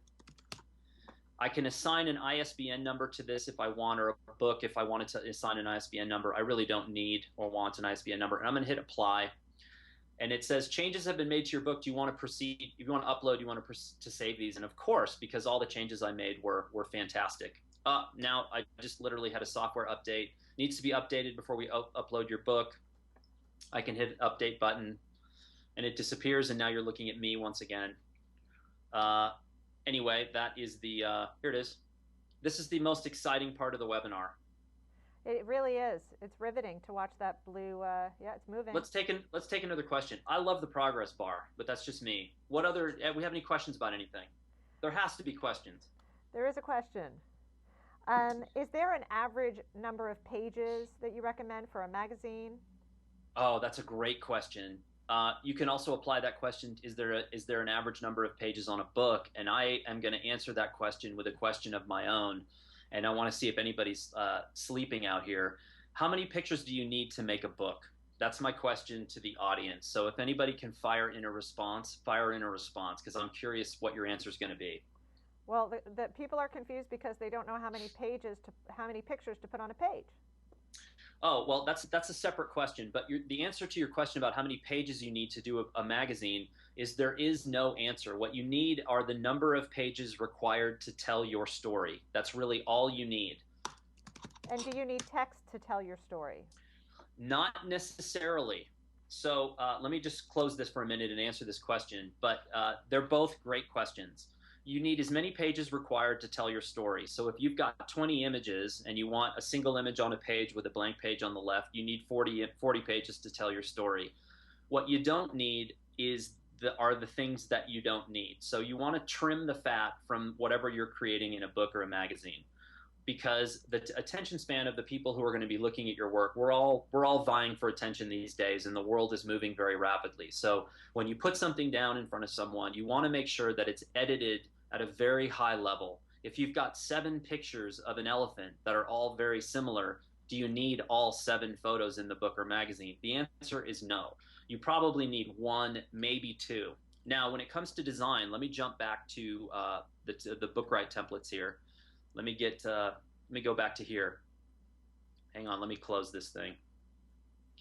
I can assign an ISBN number to this if I want, or a book if I wanted to assign an ISBN number. I really don't need or want an ISBN number. And I'm going to hit apply. And it says changes have been made to your book. Do you want to proceed? If you want to upload, you want to save these. And of course, because all the changes I made were fantastic. Now I just literally had a software update. Needs to be updated before we upload your book. I can hit update button and it disappears. And now you're looking at me once again. Anyway, that is here it is. This is the most exciting part of the webinar. It really is. It's riveting to watch that blue. Yeah, it's moving. Let's take another question. I love the progress bar, but that's just me. What other? We have any questions about anything? There has to be questions. There is a question. Is there an average number of pages that you recommend for a magazine? Oh, that's a great question. You can also apply that question. Is there an average number of pages on a book? And I am going to answer that question with a question of my own. And I want to see if anybody's sleeping out here. How many pictures do you need to make a book? That's my question to the audience. So if anybody can fire in a response, because I'm curious what your answer is going to be. Well, the people are confused because they don't know how many pictures to put on a page. Oh, well, that's a separate question. But the answer to your question about how many pages you need to do a magazine is there is no answer. What you need are the number of pages required to tell your story. That's really all you need. And do you need text to tell your story? Not necessarily. So let me just close this for a minute and answer this question. But they're both great questions. You need as many pages required to tell your story. So if you've got 20 images and you want a single image on a page with a blank page on the left, you need 40 pages to tell your story. What you don't need are the things that you don't need. So you want to trim the fat from whatever you're creating in a book or a magazine, because the attention span of the people who are going to be looking at your work, we're all vying for attention these days, and the world is moving very rapidly. So when you put something down in front of someone, you want to make sure that it's edited at a very high level. If you've got 7 pictures of an elephant that are all very similar, do you need all 7 photos in the book or magazine? The answer is no. You probably need 1, maybe 2. Now, when it comes to design, let me jump back to the BookRight templates here. Let me go back to here. Hang on, let me close this thing.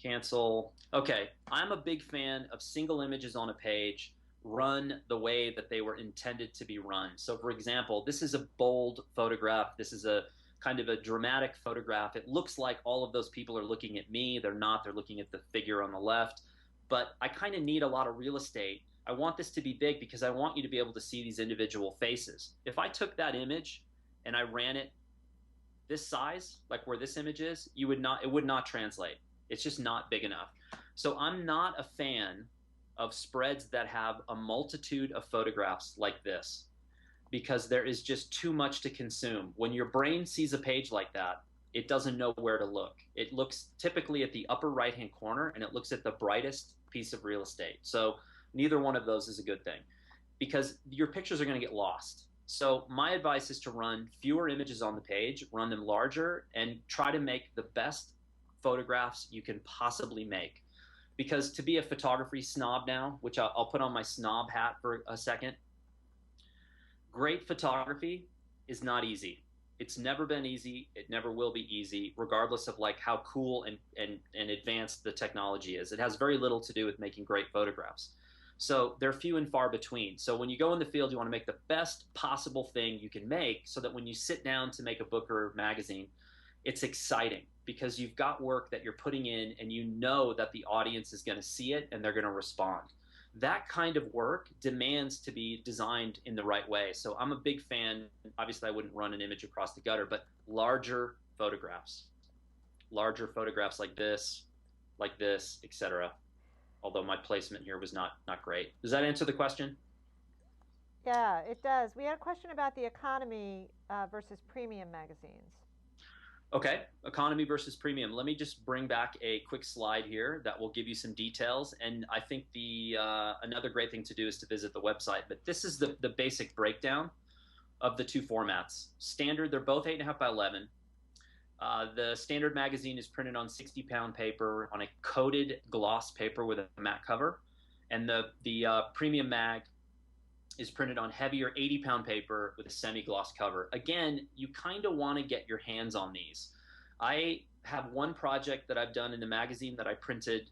Cancel. Okay, I'm a big fan of single images on a page run the way that they were intended to be run. So for example, this is a bold photograph. This is a kind of a dramatic photograph. It looks like all of those people are looking at me. They're not. They're looking at the figure on the left. But I kind of need a lot of real estate. I want this to be big because I want you to be able to see these individual faces. If I took that image and I ran it this size, like where this image is, it would not translate. It's just not big enough. So I'm not a fan of spreads that have a multitude of photographs like this, because there is just too much to consume. When your brain sees a page like that, it doesn't know where to look. It looks typically at the upper right-hand corner, and it looks at the brightest piece of real estate. So neither one of those is a good thing, because your pictures are going to get lost. So my advice is to run fewer images on the page, run them larger, and try to make the best photographs you can possibly make. Because to be a photography snob now, which I'll put on my snob hat for a second, great photography is not easy. It's never been easy. It never will be easy, regardless of like how cool and advanced the technology is. It has very little to do with making great photographs. So they're few and far between. So when you go in the field, you want to make the best possible thing you can make so that when you sit down to make a book or magazine, it's exciting because you've got work that you're putting in and you know that the audience is going to see it and they're going to respond. That kind of work demands to be designed in the right way. So I'm a big fan. Obviously, I wouldn't run an image across the gutter, but larger photographs like this, etc. Although my placement here was not great. Does that answer the question? Yeah, it does. We had a question about the economy versus premium magazines. Okay, economy versus premium. Let me just bring back a quick slide here that will give you some details. And I think another great thing to do is to visit the website. But this is the basic breakdown of the two formats. Standard, they're both 8.5 by 11. The standard magazine is printed on 60-pound paper on a coated gloss paper with a matte cover. And the premium mag is printed on heavier 80-pound paper with a semi-gloss cover. Again, you kind of want to get your hands on these. I have one project that I've done in the magazine that I printed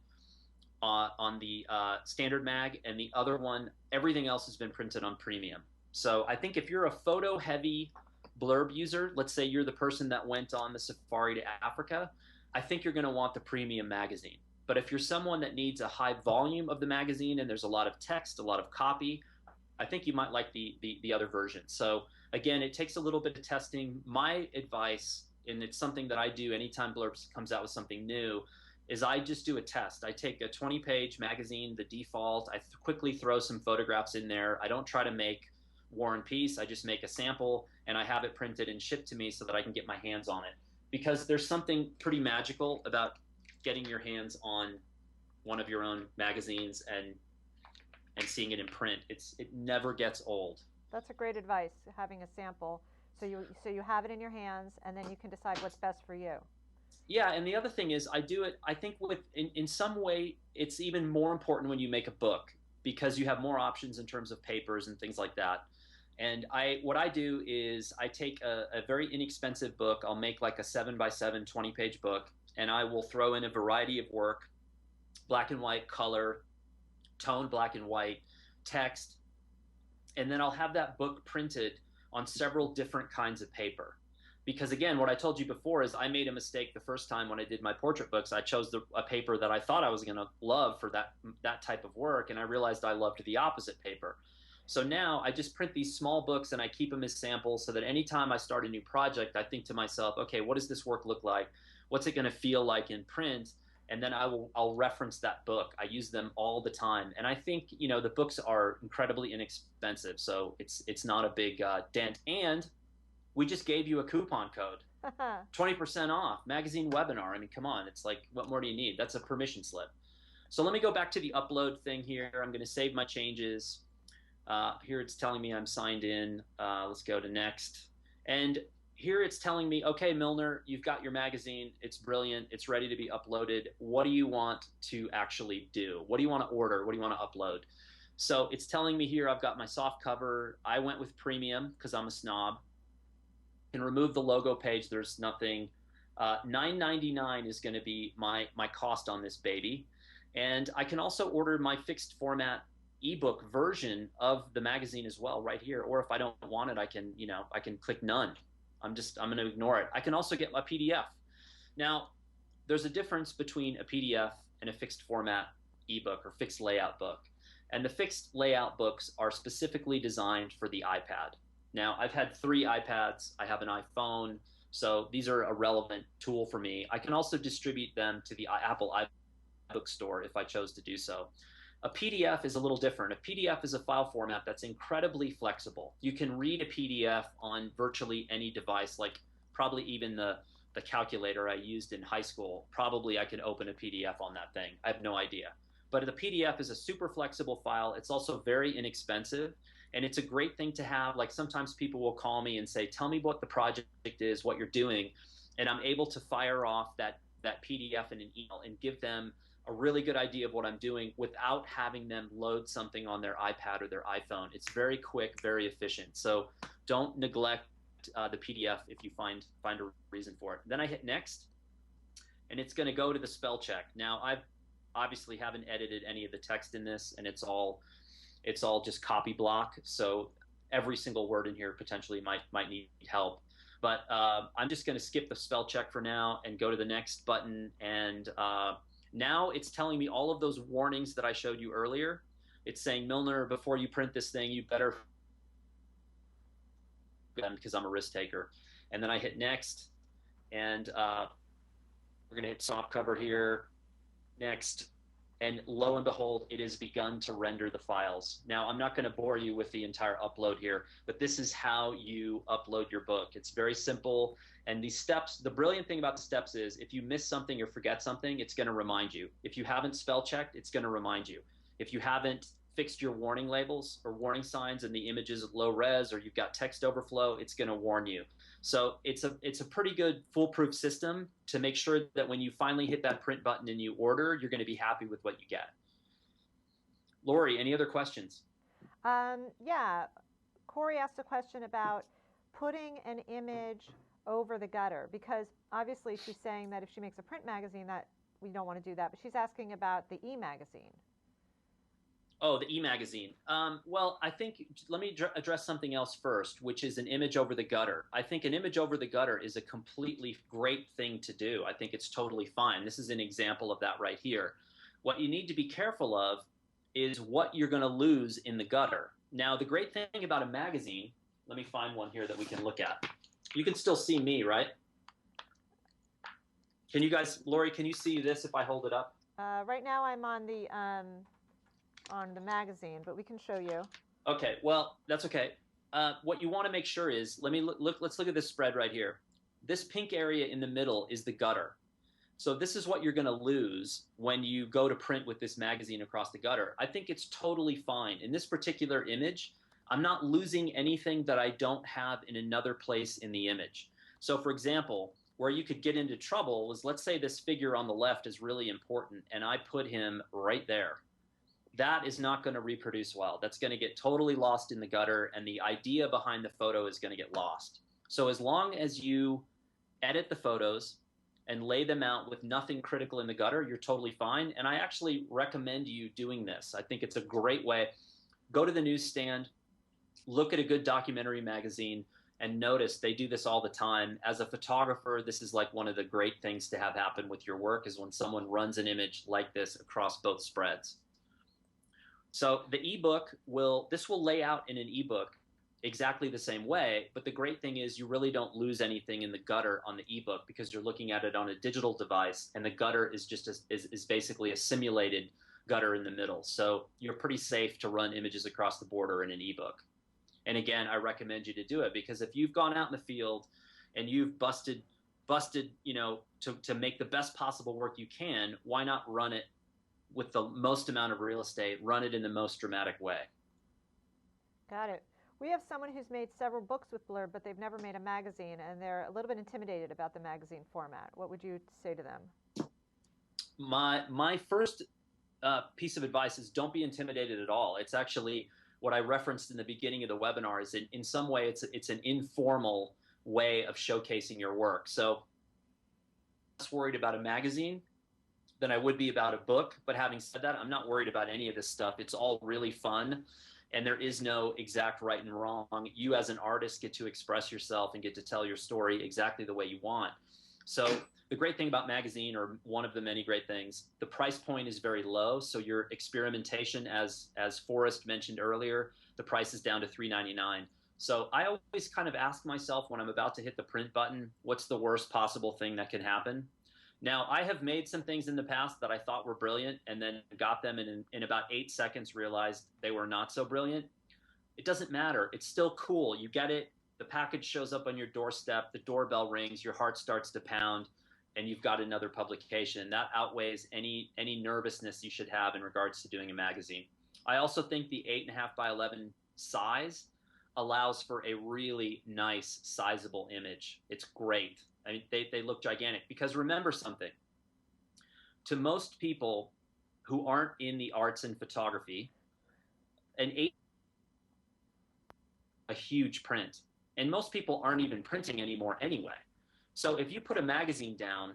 on the standard mag, and the other one, everything else has been printed on premium. So I think if you're a photo heavy Blurb user, let's say you're the person that went on the safari to Africa, I think you're going to want the premium magazine. But if you're someone that needs a high volume of the magazine and there's a lot of text, a lot of copy, I think you might like the other version. So again, it takes a little bit of testing. My advice, and it's something that I do anytime Blurbs comes out with something new, is I just do a test. I take a 20-page magazine, the default. I quickly throw some photographs in there. I don't try to make War and Peace. I just make a sample and I have it printed and shipped to me so that I can get my hands on it. Because there's something pretty magical about getting your hands on one of your own magazines and seeing it in print. It never gets old. That's a great advice, having a sample, so you have it in your hands, and then you can decide what's best for you. Yeah, and the other thing is I do it, I think in some way it's even more important when you make a book because you have more options in terms of papers and things like that. And what I do is I take a very inexpensive book. I'll make like a 7 by 7 20-page book, and I will throw in a variety of work, black and white, color, tone, black and white, text, and then I'll have that book printed on several different kinds of paper. Because again, what I told you before is I made a mistake the first time when I did my portrait books. I chose a paper that I thought I was going to love for that type of work, and I realized I loved the opposite paper. So now I just print these small books and I keep them as samples so that anytime I start a new project, I think to myself, okay, what does this work look like? What's it going to feel like in print? And then I'll reference that book. I use them all the time, and I think the books are incredibly inexpensive, so it's not a big dent. And we just gave you a coupon code, 20% off magazine webinar. I mean, come on, it's like, what more do you need? That's a permission slip. So let me go back to the upload thing here. I'm going to save my changes. Here it's telling me I'm signed in. Let's go to next. And here it's telling me, okay, Milner, you've got your magazine. It's brilliant. It's ready to be uploaded. What do you want to actually do? What do you want to order? What do you want to upload? So it's telling me here I've got my soft cover. I went with premium because I'm a snob. Can remove the logo page. There's nothing. $9.99 is going to be my cost on this baby. And I can also order my fixed format ebook version of the magazine as well right here. Or if I don't want it, I can click none. I'm going to ignore it. I can also get a PDF. Now, there's a difference between a PDF and a fixed format ebook or fixed layout book. And the fixed layout books are specifically designed for the iPad. Now, I've had 3 iPads. I have an iPhone. So these are a relevant tool for me. I can also distribute them to the Apple iBook store if I chose to do so. A PDF is a little different. A PDF is a file format that's incredibly flexible. You can read a PDF on virtually any device, like probably even the calculator I used in high school. Probably I could open a PDF on that thing. I have no idea. But the PDF is a super flexible file. It's also very inexpensive. And it's a great thing to have. Like sometimes people will call me and say, tell me what the project is, what you're doing. And I'm able to fire off that PDF in an email and give them a really good idea of what I'm doing without having them load something on their iPad or their iPhone. It's very quick, very efficient. So don't neglect the PDF if you find a reason for it. Then I hit next, and it's going to go to the spell check. Now, I obviously haven't edited any of the text in this, and it's all just copy block. So every single word in here potentially might need help. But I'm just going to skip the spell check for now and go to the next button. And now it's telling me all of those warnings that I showed you earlier. It's saying, Milner, before you print this thing, you better, because I'm a risk taker. And then I hit next, and we're going to hit soft cover here, next. And lo and behold, it has begun to render the files. Now, I'm not going to bore you with the entire upload here, but this is how you upload your book. It's very simple. And these steps, the brilliant thing about the steps is if you miss something or forget something, it's going to remind you. If you haven't spell checked, it's going to remind you. If you haven't fixed your warning labels or warning signs and the image is low res or you've got text overflow, it's going to warn you. So it's a pretty good foolproof system to make sure that when you finally hit that print button and you order, you're going to be happy with what you get. Lori, any other questions? Yeah. Corey asked a question about putting an image over the gutter, because obviously she's saying that if she makes a print magazine, that we don't want to do that. But she's asking about the e-magazine. Oh, the e-magazine. Well, I think let me address something else first, which is an image over the gutter. I think an image over the gutter is a completely great thing to do. I think it's totally fine. This is an example of that right here. What you need to be careful of is what you're going to lose in the gutter. Now, the great thing about a magazine, let me find one here that we can look at. You can still see me, right? Can you guys, Lori, can you see this if I hold it up? Right now I'm on the magazine, but we can show you. Okay, well, that's okay. What you want to make sure is, let's look at this spread right here. This pink area in the middle is the gutter. So this is what you're going to lose when you go to print with this magazine across the gutter. I think it's totally fine. In this particular image, I'm not losing anything that I don't have in another place in the image. So for example, where you could get into trouble is, let's say this figure on the left is really important and I put him right there. That is not going to reproduce well. That's going to get totally lost in the gutter, and the idea behind the photo is going to get lost. So as long as you edit the photos and lay them out with nothing critical in the gutter, you're totally fine. And I actually recommend you doing this. I think it's a great way. Go to the newsstand, look at a good documentary magazine, and notice they do this all the time. As a photographer, this is like one of the great things to have happen with your work, is when someone runs an image like this across both spreads. So the ebook will lay out in an ebook exactly the same way, but the great thing is you really don't lose anything in the gutter on the ebook because you're looking at it on a digital device, and the gutter is just is basically a simulated gutter in the middle. So you're pretty safe to run images across the border in an ebook. And again, I recommend you to do it, because if you've gone out in the field and you've busted, you know, to make the best possible work you can, why not run it with the most amount of real estate, run it in the most dramatic way? Got it. We have someone who's made several books with Blurb, but they've never made a magazine, and they're a little bit intimidated about the magazine format. What would you say to them? My first piece of advice is don't be intimidated at all. It's actually what I referenced in the beginning of the webinar, is in some way it's an informal way of showcasing your work. So I'm less worried about a magazine than I would be about a book. But having said that, I'm not worried about any of this stuff. It's all really fun, and there is no exact right and wrong. You as an artist get to express yourself and get to tell your story exactly the way you want. So the great thing about magazine, or one of the many great things, the price point is very low. So your experimentation, as Forrest mentioned earlier, the price is down to $3.99. So I always kind of ask myself when I'm about to hit the print button, what's the worst possible thing that can happen? Now, I have made some things in the past that I thought were brilliant and then got them in about 8 seconds realized they were not so brilliant. It doesn't matter. It's still cool. You get it. The package shows up on your doorstep. The doorbell rings. Your heart starts to pound, and you've got another publication. That outweighs any nervousness you should have in regards to doing a magazine. I also think the 8.5 by 11 size allows for a really nice, sizable image. It's great. I mean, they look gigantic, because remember something. To most people who aren't in the arts and photography, a huge print. And most people aren't even printing anymore anyway. So if you put a magazine down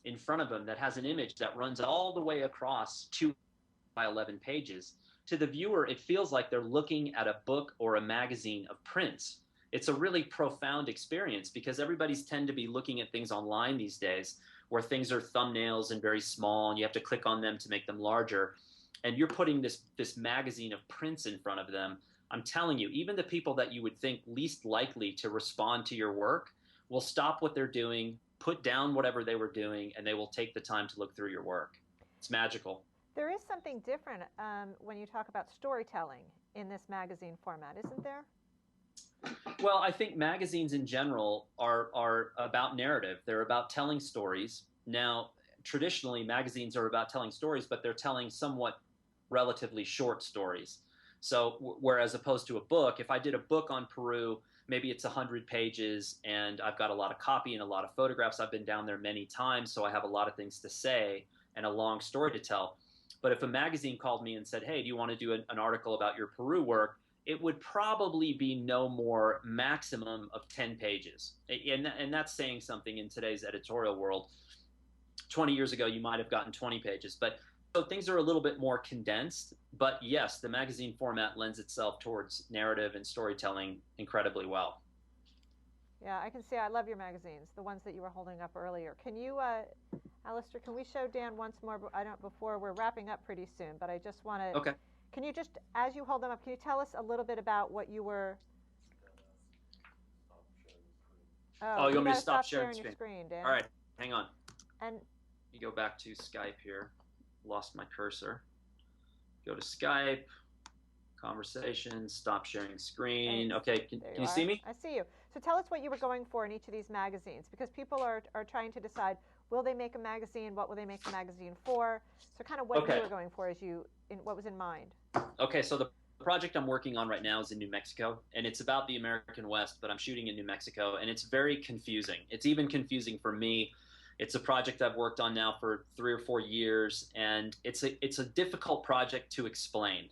in front of them that has an image that runs all the way across 2 by 11 pages, to the viewer, it feels like they're looking at a book or a magazine of prints. It's a really profound experience, because everybody's tend to be looking at things online these days where things are thumbnails and very small, and you have to click on them to make them larger. And you're putting this magazine of prints in front of them. I'm telling you, even the people that you would think least likely to respond to your work will stop what they're doing, put down whatever they were doing, and they will take the time to look through your work. It's magical. There is something different when you talk about storytelling in this magazine format, isn't there? Well, I think magazines in general are about narrative. They're about telling stories. Now, traditionally, magazines are about telling stories, but they're telling somewhat relatively short stories. So whereas opposed to a book, if I did a book on Peru, maybe it's 100 pages, and I've got a lot of copy and a lot of photographs. I've been down there many times, so I have a lot of things to say and a long story to tell. But if a magazine called me and said, hey, do you want to do an article about your Peru work? It would probably be no more, maximum of 10 pages. And that's saying something in today's editorial world. 20 years ago, you might have gotten 20 pages. But so things are a little bit more condensed. But yes, the magazine format lends itself towards narrative and storytelling incredibly well. Yeah, I can see. I love your magazines, the ones that you were holding up earlier. Can you, Alistair, can we show Dan once more? I don't, before we're wrapping up pretty soon, but I just want to, Okay. can you just, as you hold them up, can you tell us a little bit about what you were, Oh, oh, you you want me got to to stop stop sharing sharing your screen? screen, All Dan. right, hang on. And You go back to Skype here. Lost my cursor. Go to Skype, conversations, stop sharing screen. Okay, can there you see me? I see you. So tell us what you were going for in each of these magazines, because people are trying to decide, will they make a magazine? What will they make the magazine for? So kind of what you Okay. were going for as you, in what was in mind. Okay, so the project I'm working on right now is in New Mexico, and it's about the American West, but I'm shooting in New Mexico, and it's very confusing. It's even confusing for me. It's a project I've worked on now for 3 or 4 years, and it's a difficult project to explain.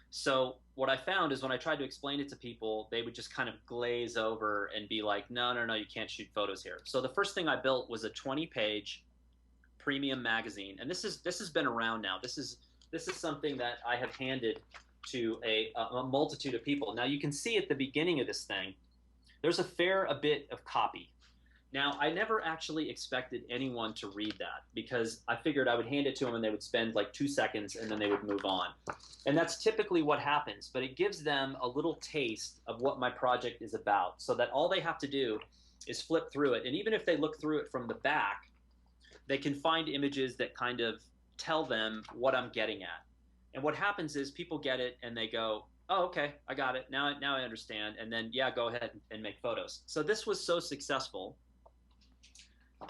So what I found is when I tried to explain it to people, they would just kind of glaze over and be like, "No, no, no, you can't shoot photos here." So the first thing I built was a 20-page premium magazine, and this has been around now. This is something that I have handed to a multitude of people. Now you can see at the beginning of this thing, there's a bit of copy. Now, I never actually expected anyone to read that because I figured I would hand it to them and they would spend like 2 seconds and then they would move on. And that's typically what happens, but it gives them a little taste of what my project is about so that all they have to do is flip through it. And even if they look through it from the back, they can find images that kind of tell them what I'm getting at. And what happens is people get it and they go, "Oh, okay, I got it. Now I understand." And then, yeah, go ahead and make photos. So this was so successful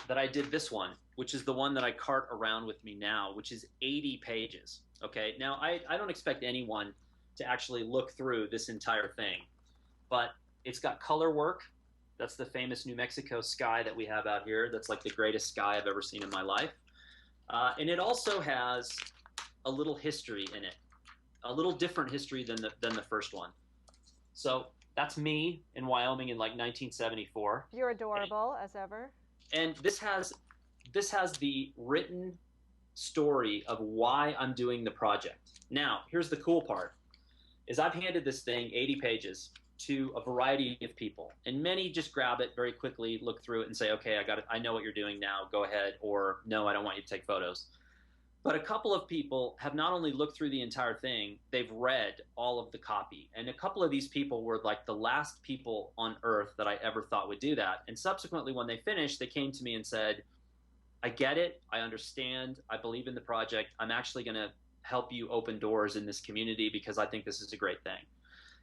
that I did this one, which is the one that I cart around with me now, which is 80 pages. Okay, now I don't expect anyone to actually look through this entire thing, but it's got color work. That's the famous New Mexico sky that we have out here. That's like the greatest sky I've ever seen in my life. And it also has a little history in it, a little different history than the first one. So that's me in Wyoming in like 1974. You're adorable as ever. And this has the written story of why I'm doing the project. Now, here's the cool part: is I've handed this thing 80 pages to a variety of people, and many just grab it very quickly, look through it, and say, "Okay, I got it. I know what you're doing now. Go ahead," or "No, I don't want you to take photos." But a couple of people have not only looked through the entire thing, they've read all of the copy. And a couple of these people were like the last people on earth that I ever thought would do that. And subsequently, when they finished, they came to me and said, "I get it. I understand. I believe in the project. I'm actually going to help you open doors in this community because I think this is a great thing."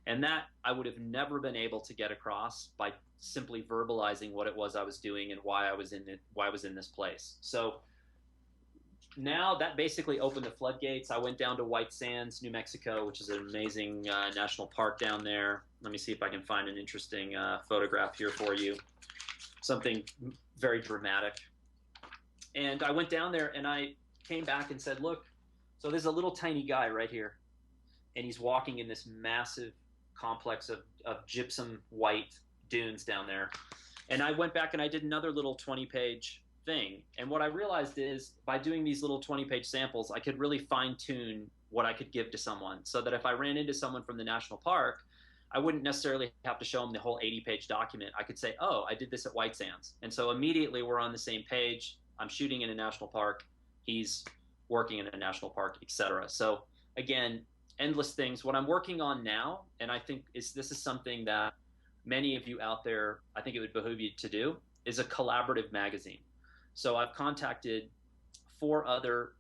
And that I would have never been able to get across by simply verbalizing what it was I was doing and why I was in it, why I was in this place. So now that basically opened the floodgates. I went down to White Sands, New Mexico, which is an amazing national park down there. Let me see if I can find an interesting photograph here for you. Something very dramatic. And I went down there and I came back and said, "Look, so there's a little tiny guy right here, and he's walking in this massive complex of gypsum white dunes down there." And I went back and I did another little 20-page thing. And what I realized is by doing these little 20-page samples, I could really fine tune what I could give to someone so that if I ran into someone from the national park, I wouldn't necessarily have to show them the whole 80-page document. I could say, "Oh, I did this at White Sands." And so immediately we're on the same page. I'm shooting in a national park. He's working in a national park, etc. So again, endless things. What I'm working on now, and I think this is something that many of you out there, I think it would behoove you to do, is a collaborative magazine. So I've contacted 4 other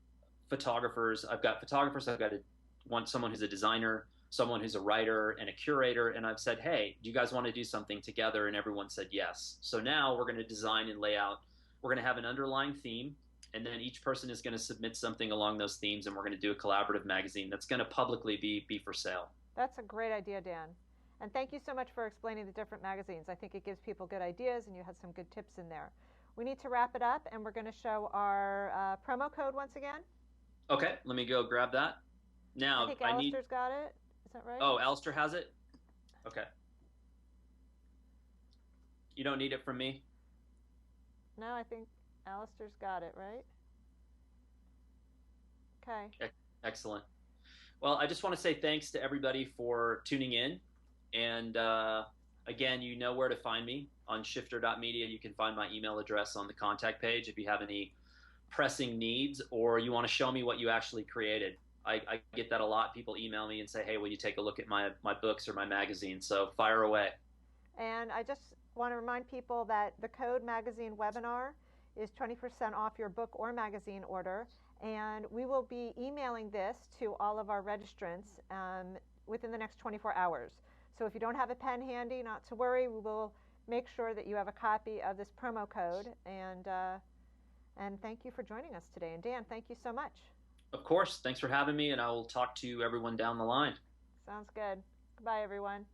photographers. I've got photographers. I've got someone who's a designer, someone who's a writer, and a curator. And I've said, "Hey, do you guys want to do something together?" And everyone said yes. So now we're going to design and lay out. We're going to have an underlying theme, and then each person is going to submit something along those themes, and we're going to do a collaborative magazine that's going to publicly be for sale. That's a great idea, Dan. And thank you so much for explaining the different magazines. I think it gives people good ideas, and you had some good tips in there. We need to wrap it up, and we're going to show our promo code once again. Okay, let me go grab that. Now, I think Alistair's got it. Is that right? Oh, Alistair has it? Okay. You don't need it from me? No, I think Alistair's got it, right? Okay. Excellent. Well, I just want to say thanks to everybody for tuning in. And again, you know where to find me on shifter.media. You can find my email address on the contact page if you have any pressing needs or you want to show me what you actually created. I get that a lot. People email me and say, hey, will you take a look at my books or my magazine? So fire away. And I just want to remind people that the Code Magazine webinar is 20% off your book or magazine order. And we will be emailing this to all of our registrants within the next 24 hours. So if you don't have a pen handy, not to worry. We will make sure that you have a copy of this promo code. And thank you for joining us today. And Dan, thank you so much. Of course. Thanks for having me, and I will talk to everyone down the line. Sounds good. Goodbye, everyone.